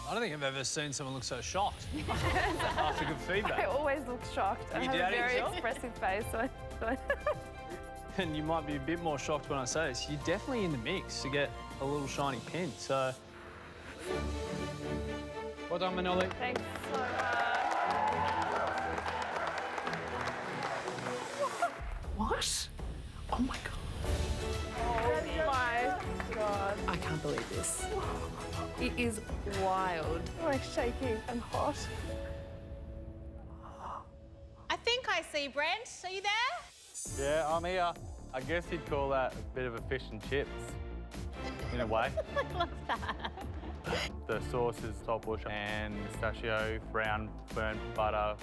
I don't think I've ever seen someone look so shocked after good feedback. I always look shocked. I have a very expressive face, so And you might be a bit more shocked when I say this. You're definitely in the mix to get a little shiny pin, so... Well done, Manoli. Thanks so much. What? Oh my God. Oh my God. I can't believe this. It is wild. I'm like shaking and hot. I think I see Brent. Are you there? Yeah, I'm here. I guess you'd call that a bit of a fish and chips, in a way. I love that. The sauce is top bush and pistachio, brown, burnt butter.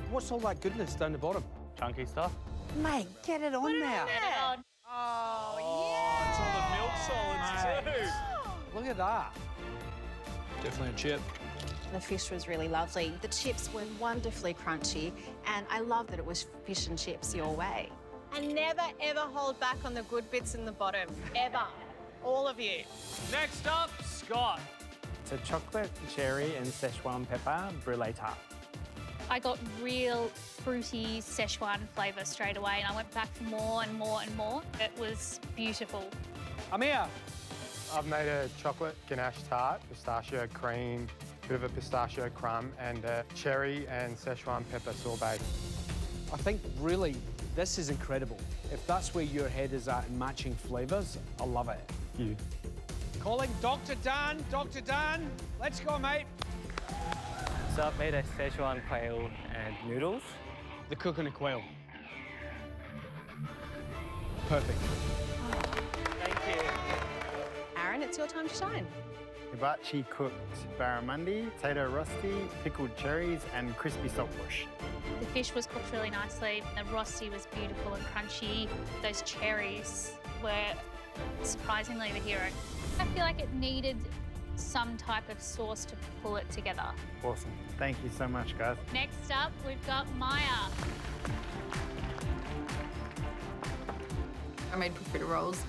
What's all that goodness down the bottom? Chunky stuff. Mate, get it on now. Oh, yeah. It's all the milk solids too. Look at that. Definitely a chip. The fish was really lovely. The chips were wonderfully crunchy, and I love that it was fish and chips your way. And never, ever hold back on the good bits in the bottom. Ever. All of you. Next up, Scott. It's a chocolate, cherry and Szechuan pepper brulee tart. I got real fruity Szechuan flavour straight away, and I went back for more and more and more. It was beautiful. I'm here. I've made a chocolate ganache tart, pistachio cream, bit of a pistachio crumb, and a cherry and Szechuan pepper sorbet. I think really this is incredible. If that's where your head is at in matching flavours, I love it. You. Calling Dr. Dan. Dr. Dan, let's go, mate. So I've made a Szechuan quail and noodles. The cooking of quail. Perfect. Thank you. Aaron, it's your time to shine. Hibachi cooked barramundi, potato rosti, pickled cherries, and crispy saltbush. The fish was cooked really nicely. The rosti was beautiful and crunchy. Those cherries were surprisingly the hero. I feel like it needed some type of sauce to pull it together. Awesome. Thank you so much, guys. Next up, we've got Maya. I made profiterole rolls.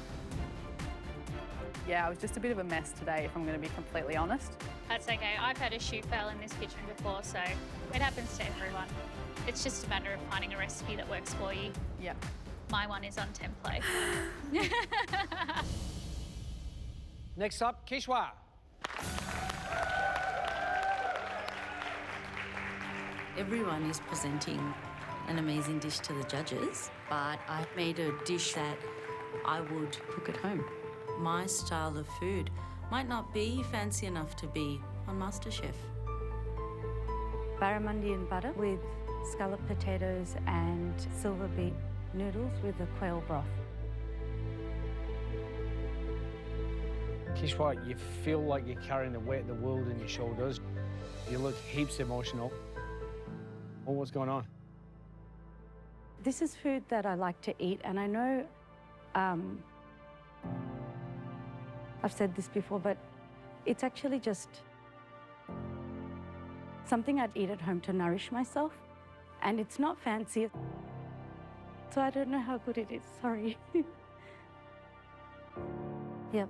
Yeah, it was just a bit of a mess today, if I'm going to be completely honest. That's okay. I've had a shoot fail in this kitchen before, so it happens to everyone. It's just a matter of finding a recipe that works for you. Yeah. My one is on template. Next up, Kishwa. Everyone is presenting an amazing dish to the judges, but I made a dish that I would cook at home. My style of food might not be fancy enough to be on MasterChef. Barramundi and butter with scalloped potatoes and silver beet noodles with a quail broth. Kishwa, you feel like you're carrying the weight of the world on your shoulders. You look heaps emotional. Oh, what's going on? This is food that I like to eat, and I know I've said this before, but it's actually just something I'd eat at home to nourish myself, and it's not fancy. So I don't know how good it is, sorry. Yep.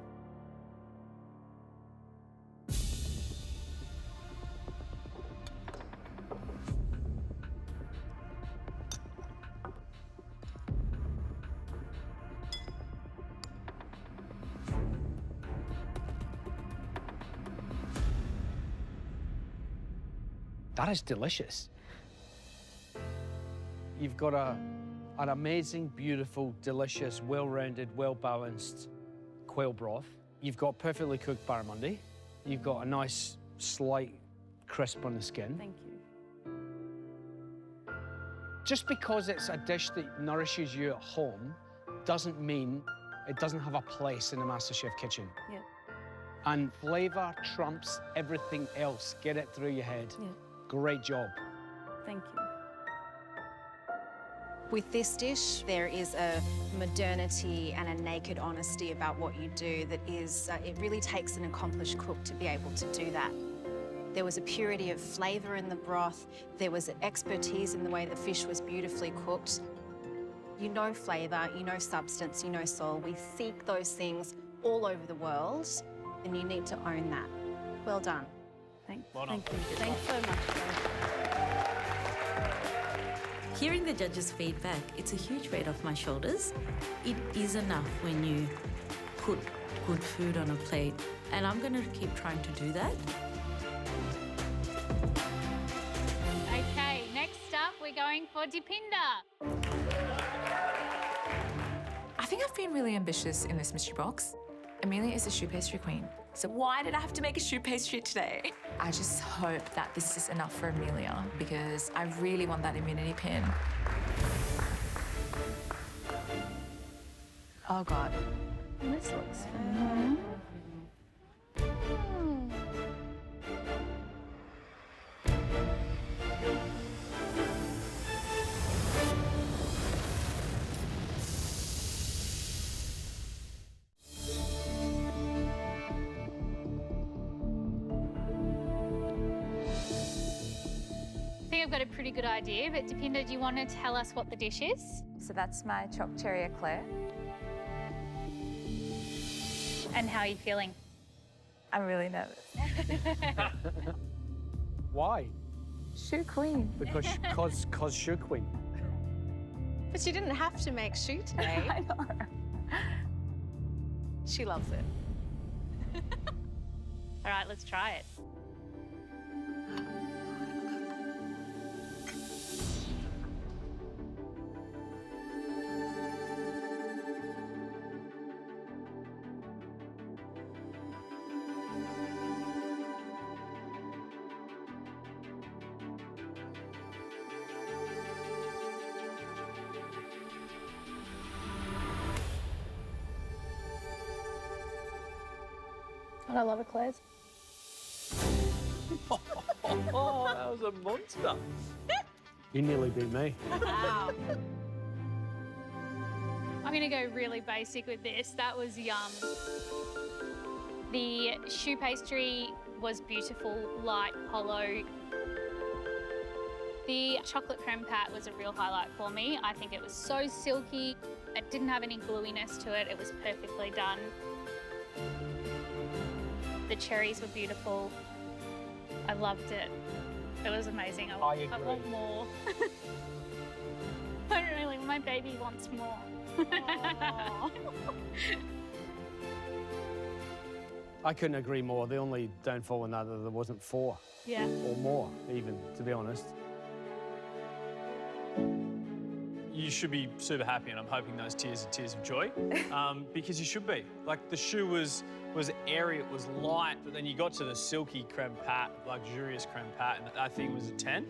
That is delicious. You've got an amazing, beautiful, delicious, well-rounded, well-balanced quail broth. You've got perfectly cooked barramundi. You've got a nice, slight crisp on the skin. Thank you. Just because it's a dish that nourishes you at home doesn't mean it doesn't have a place in the MasterChef kitchen. Yeah. And flavour trumps everything else. Get it through your head. Yeah. Great job. Thank you. With this dish, there is a modernity and a naked honesty about what you do that is, it really takes an accomplished cook to be able to do that. There was a purity of flavour in the broth. There was an expertise in the way the fish was beautifully cooked. You know flavour, you know substance, you know soul. We seek those things all over the world, and you need to own that. Well done. Thank Well done. you. Thanks so much. Hearing the judges' feedback, it's a huge weight off my shoulders. It is enough when you put good food on a plate, and I'm going to keep trying to do that. Okay, next up, we're going for Dipinder. I think I've been really ambitious in this mystery box. Amelia is a choux pastry queen, so why did I have to make a choux pastry today? I just hope that this is enough for Amelia because I really want that immunity pin. Oh God, this looks I think I've got a pretty good idea, but Dipinder, do you want to tell us what the dish is? So that's my chopped cherry eclair. And how are you feeling? I'm really nervous. Why? Choux queen. Because choux queen. But you didn't have to make choux today. I know. She loves it. All right, let's try it. And I love eclairs. Oh, that was a monster. You nearly beat me. Wow. I'm going to go really basic with this. That was yum. The choux pastry was beautiful, light, hollow. The chocolate creme pat was a real highlight for me. I think it was so silky. It didn't have any gluiness to it. It was perfectly done. The cherries were beautiful. I loved it. It was amazing. I want more. I really, my baby wants more. I couldn't agree more. The only downfall in that there wasn't 4. Yeah. Or more, even, to be honest. You should be super happy, and I'm hoping those tears are tears of joy, because you should be. Like, the choux was airy, it was light, but then you got to the silky creme pat, luxurious creme pat, and that thing was a 10.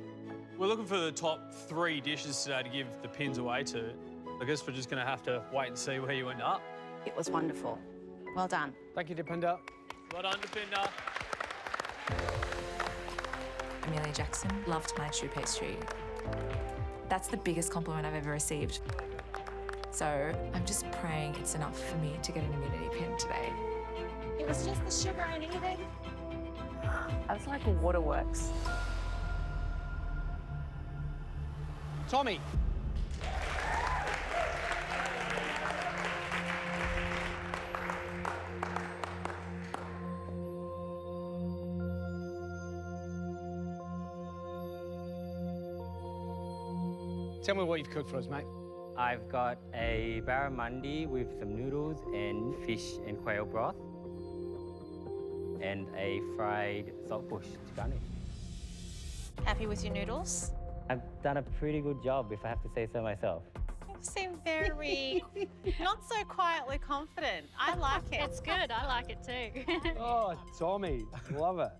We're looking for the top 3 dishes today to give the pins away to. I guess we're just going to have to wait and see where you end up. It was wonderful. Well done. Thank you, Dipinder. Well done, Dipinder. Amelia Jackson loved my choux pastry. That's the biggest compliment I've ever received. So I'm just praying it's enough for me to get an immunity pin today. It was just the sugar and anything. I was like waterworks. Tommy. Tell me what you've cooked for us, mate. I've got a barramundi with some noodles and fish and quail broth, and a fried saltbush to garnish. Happy with your noodles? I've done a pretty good job, if I have to say so myself. You seem very, not so quietly confident. I like it. It's good. I like it too. Oh, Tommy, love it.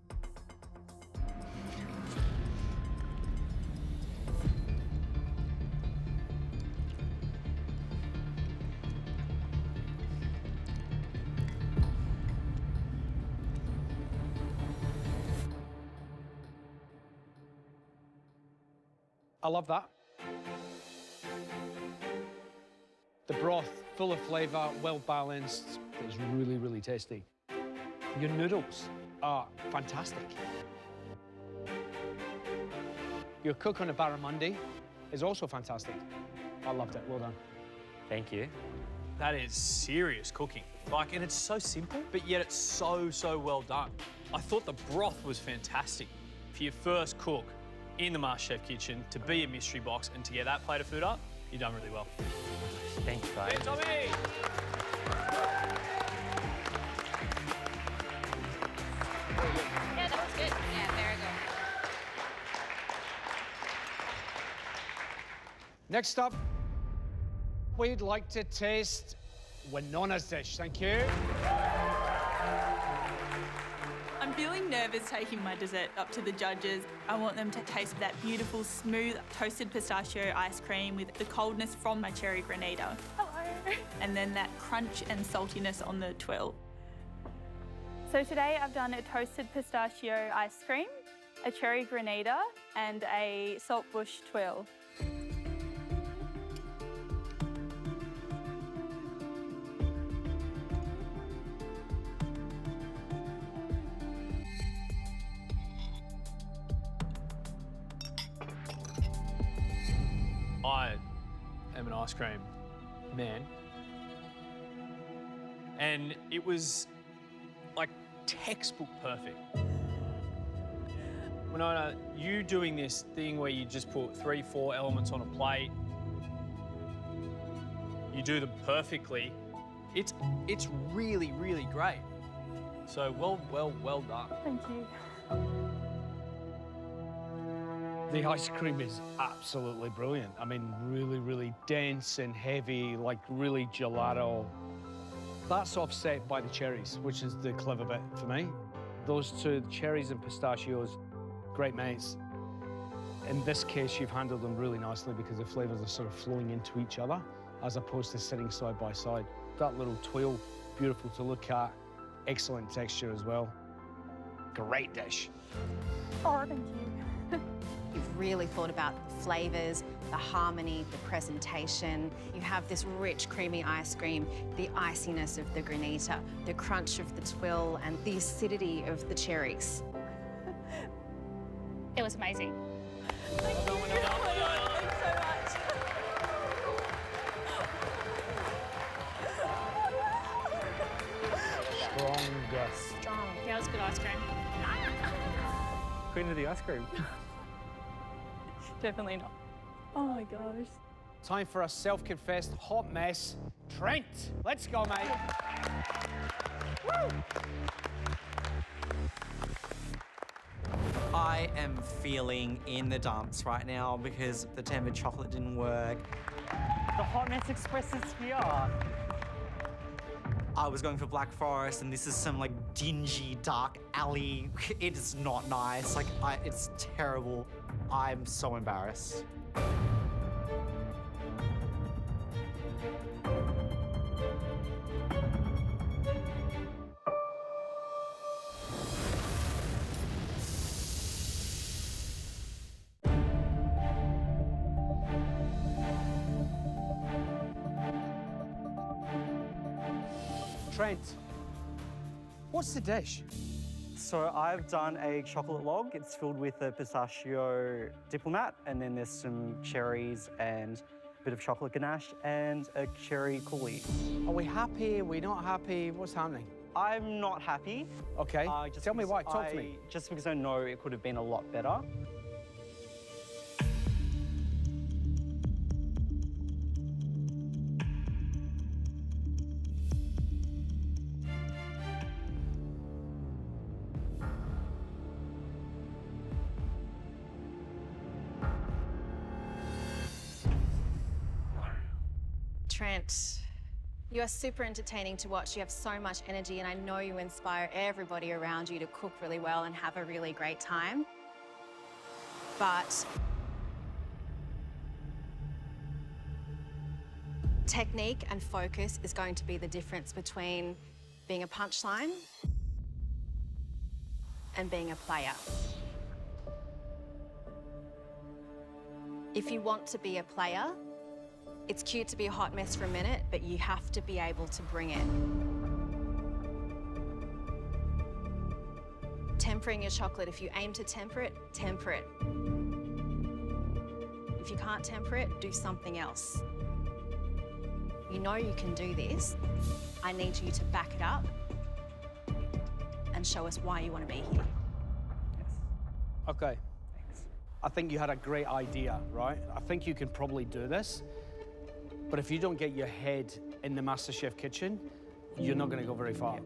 I love that. The broth, full of flavour, well balanced. It's really, really tasty. Your noodles are fantastic. Your cook on a barramundi is also fantastic. I loved it. Well done. Thank you. That is serious cooking. Like, and it's so simple, but yet it's so, so well done. I thought the broth was fantastic. For your first cook in the MasterChef kitchen, to be a mystery box and to get that plate of food up, you've done really well. Thanks, guys. Yeah, Tommy! Yeah, that was good. Yeah, very good. Next up, we'd like to taste Winona's dish. Thank you. I'm feeling nervous taking my dessert up to the judges. I want them to taste that beautiful, smooth, toasted pistachio ice cream with the coldness from my cherry granita. Hello. And then that crunch and saltiness on the twill. So today I've done a toasted pistachio ice cream, a cherry granita, and a saltbush twill. I am an ice cream man. And it was like textbook perfect. Winona, you doing this thing where you just put 3-4 elements on a plate, you do them perfectly, it's really, really great. So well done. Thank you. The ice cream is absolutely brilliant. I mean, really, really dense and heavy, like really gelato. That's offset by the cherries, which is the clever bit for me. Those two, cherries and pistachios, great mates. In this case, you've handled them really nicely because the flavors are sort of flowing into each other as opposed to sitting side by side. That little twill, beautiful to look at. Excellent texture as well. Great dish. Oh, thank you. You've really thought about the flavours, the harmony, the presentation. You have this rich, creamy ice cream, the iciness of the granita, the crunch of the twill, and the acidity of the cherries. It was amazing. Thank you. Oh my God, thanks so much. Strongest. Strong. Yeah, it was good ice cream. Queen of the ice cream. Definitely not. Oh my gosh. Time for a self-confessed hot mess. Trent, let's go, mate. Woo! I am feeling in the dumps right now because the tempered chocolate didn't work. The hot mess expresses fear. I was going for Black Forest, and this is some like dingy, dark alley. It is not nice. Like, it's terrible. I'm so embarrassed. Trent, what's the dish? So I've done a chocolate log. It's filled with a pistachio diplomat, and then there's some cherries and a bit of chocolate ganache and a cherry coulis. Are we happy? Are we not happy? What's happening? I'm not happy. Okay, tell me why, talk to me. Just because I know it could have been a lot better. Trent, you are super entertaining to watch. You have so much energy, and I know you inspire everybody around you to cook really well and have a really great time. But technique and focus is going to be the difference between being a punchline and being a player. If you want to be a player, it's cute to be a hot mess for a minute, but you have to be able to bring it. Tempering your chocolate, if you aim to temper it, temper it. If you can't temper it, do something else. You know you can do this. I need you to back it up and show us why you want to be here. Okay. I think you had a great idea, right? I think you can probably do this. But if you don't get your head in the MasterChef kitchen, you're not going to go very far.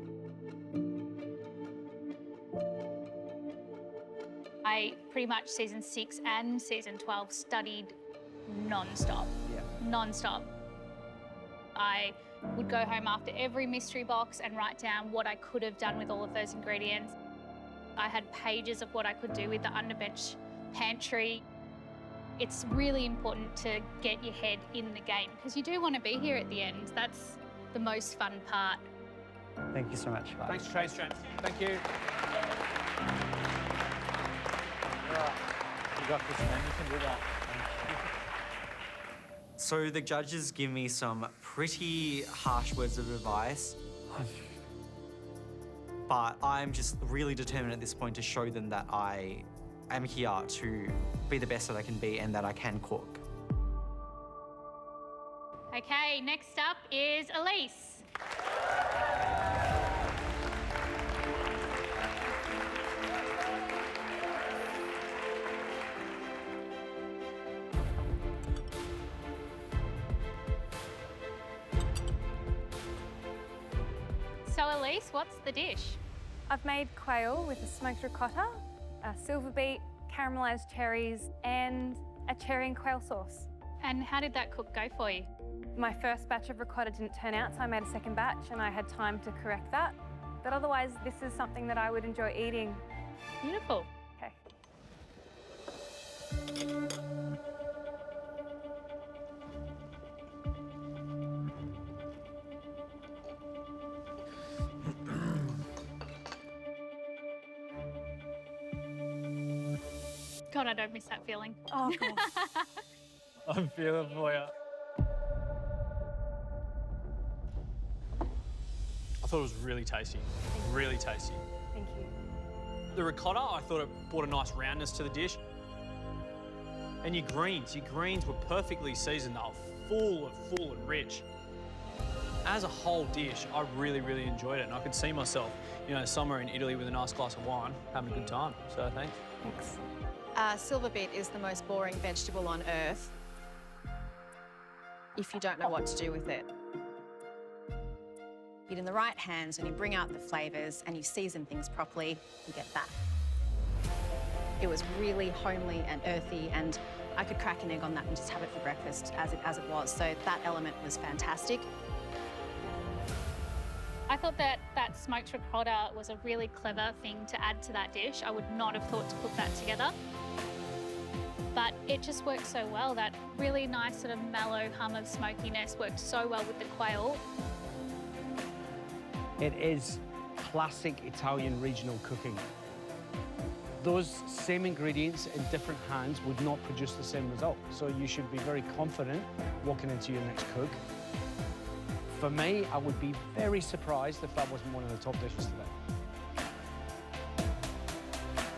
I pretty much season 6 and season 12 studied non-stop. Non-stop. I would go home after every mystery box and write down what I could have done with all of those ingredients. I had pages of what I could do with the underbench pantry. It's really important to get your head in the game because you do want to be here at the end. That's the most fun part. Thank you so much. Thanks, Trent. Thank you. You got this, man. You can do that. So the judges give me some pretty harsh words of advice. But I'm just really determined at this point to show them that I am here to be the best that I can be and that I can cook. Okay, next up is Elise. So Elise, what's the dish? I've made quail with a smoked ricotta, a silver beet, caramelised cherries, and a cherry and quail sauce. And how did that cook go for you? My first batch of ricotta didn't turn out, so I made a second batch and I had time to correct that. But otherwise, this is something that I would enjoy eating. Beautiful. Okay. God, I don't miss that feeling. Oh, God. I'm feeling for you. I thought it was really tasty. Really tasty. Thank you. The ricotta, I thought it brought a nice roundness to the dish. And your greens were perfectly seasoned. They were full and rich. As a whole dish, I really, really enjoyed it. And I could see myself, somewhere in Italy with a nice glass of wine, having a good time. So thanks. Thanks. Silver beet is the most boring vegetable on earth if you don't know what to do with it. Get in the right hands and you bring out the flavours and you season things properly, you get that. It was really homely and earthy, and I could crack an egg on that and just have it for breakfast as it was. So that element was fantastic. I thought that smoked ricotta was a really clever thing to add to that dish. I would not have thought to put that together. But it just worked so well. That really nice sort of mellow hum of smokiness worked so well with the quail. It is classic Italian regional cooking. Those same ingredients in different hands would not produce the same result. So you should be very confident walking into your next cook. For me, I would be very surprised if that wasn't one of the top dishes today.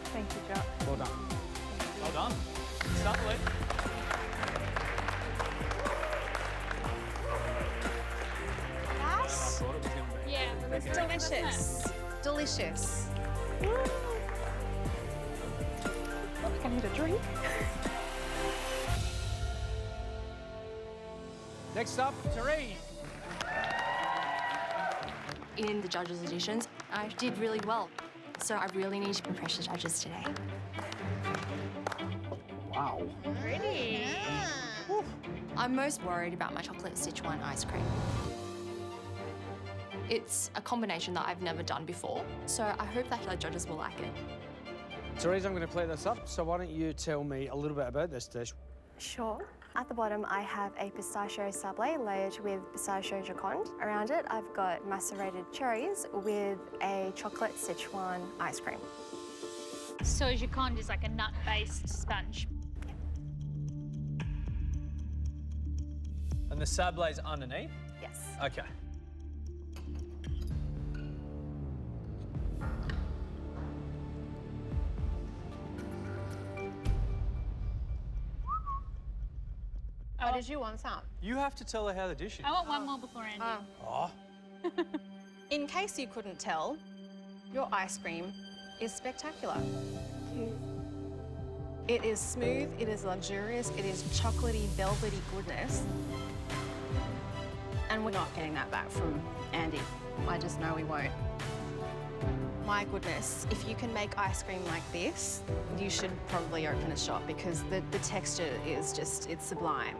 Thank you, Jock. Well done. Well done. Start the lead. That I thought it was going to be. yeah, it was delicious. Delicious. I think I need a drink. Next up, Therese. In the judges' editions, I did really well. So I really need to impress the judges today. Wow. Pretty. I'm most worried about my chocolate Sichuan ice cream. It's a combination that I've never done before, so I hope that the judges will like it. Therese, I'm going to play this up, so why don't you tell me a little bit about this dish? Sure. At the bottom, I have a pistachio sablé layered with pistachio Joconde. Around it, I've got macerated cherries with a chocolate Sichuan ice cream. So Joconde is like a nut-based sponge. And the sablé's underneath? Yes. Okay. Oh, did you want some? You have to tell her how the dish is. I want one more before Andy. Oh. In case you couldn't tell, your ice cream is spectacular. It is smooth, it is luxurious, it is chocolatey, velvety goodness. And we're not getting that back from Andy. I just know we won't. My goodness, if you can make ice cream like this, you should probably open a shop because the texture is just, it's sublime.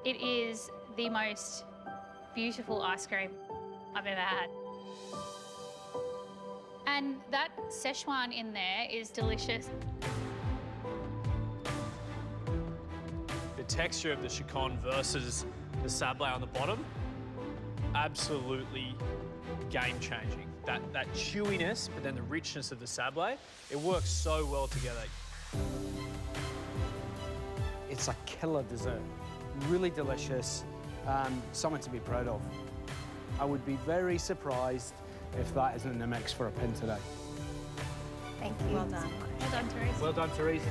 It is the most beautiful ice cream I've ever had. And that Szechuan in there is delicious. The texture of the Joconde versus the sablé on the bottom, absolutely game-changing. That chewiness, but then the richness of the sablé, it works so well together. It's a killer dessert. Really delicious, something to be proud of. I would be very surprised if that isn't in the mix for a pin today. Thank you. Well done. Well done, Therese. Well done, Therese.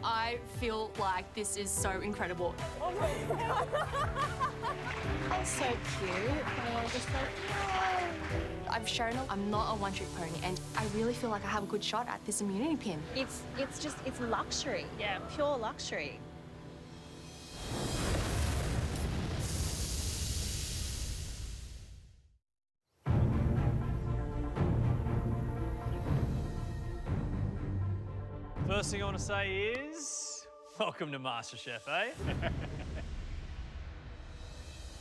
I feel like this is so incredible. Oh my God. That's so cute. I've shown I'm not a one-trick pony, and I really feel like I have a good shot at this immunity pin. It's luxury. Yeah, pure luxury. First thing I want to say is, welcome to MasterChef, eh?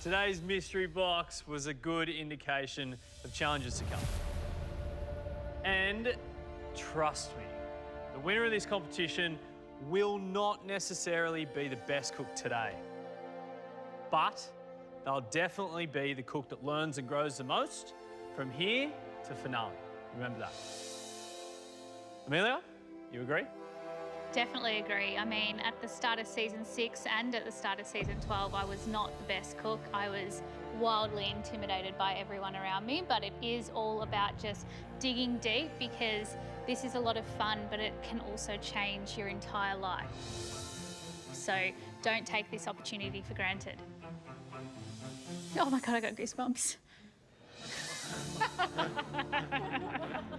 Today's mystery box was a good indication of challenges to come. And trust me, the winner of this competition will not necessarily be the best cook today. But they'll definitely be the cook that learns and grows the most from here to finale. Remember that. Amelia, you agree? Definitely agree. I mean, at the start of season 6 and at the start of season 12, I was not the best cook. I was wildly intimidated by everyone around me, but it is all about just digging deep because this is a lot of fun, but it can also change your entire life. So don't take this opportunity for granted. Oh my God, I got goosebumps.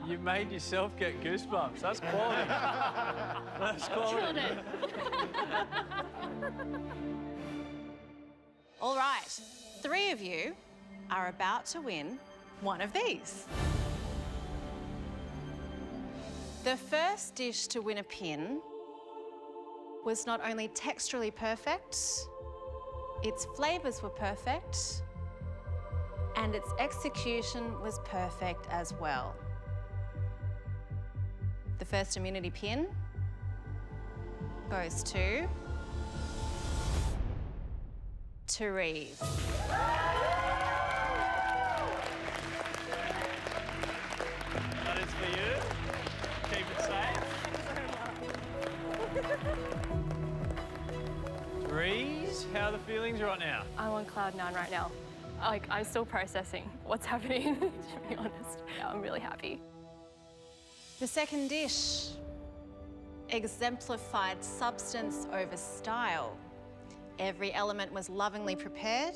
You made yourself get goosebumps. That's quality. That's quality. Killed it. All right, 3 of you are about to win one of these. The first dish to win a pin was not only texturally perfect, its flavours were perfect, and its execution was perfect as well. The first immunity pin goes to Therese. That is for you. Keep it safe. Therese, how are the feelings right now? I'm on cloud 9 right now. Like, I'm still processing what's happening, to be honest. Yeah, I'm really happy. The second dish exemplified substance over style. Every element was lovingly prepared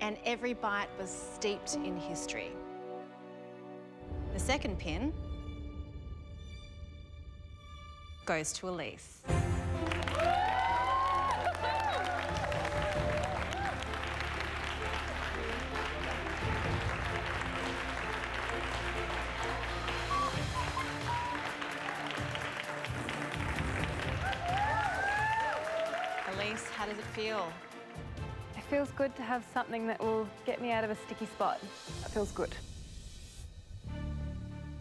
and every bite was steeped in history. The second pin goes to Elise. Elise, how does it feel? It feels good to have something that will get me out of a sticky spot. It feels good.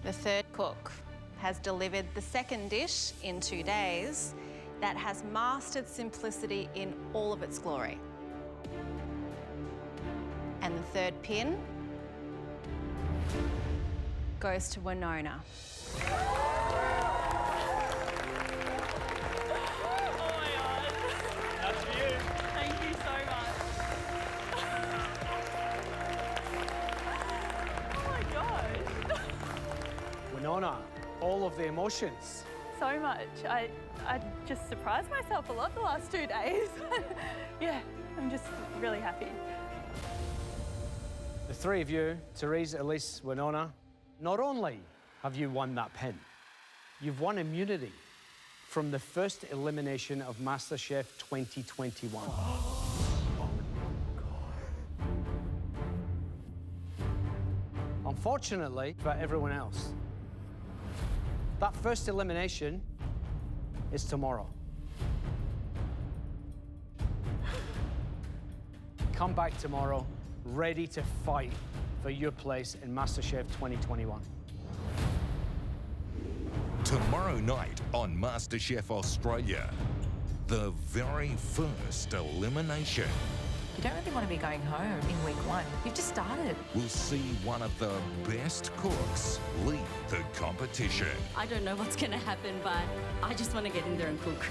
The third cook has delivered the second dish in 2 days that has mastered simplicity in all of its glory. And the third pin goes to Winona. That's for you. Thank you so much. Oh my gosh. Winona, all of the emotions. So much. I just surprised myself a lot the last 2 days. Yeah, I'm just really happy. The three of you, Therese, Elise, Winona, not only have you won that pin, you've won immunity from the first elimination of MasterChef 2021. Unfortunately for everyone else, that first elimination is tomorrow. Come back tomorrow, ready to fight for your place in MasterChef 2021. Tomorrow night on MasterChef Australia, the very first elimination. You don't really want to be going home in week 1. You've just started. We'll see one of the best cooks lead the competition. I don't know what's going to happen, but I just want to get in there and cook.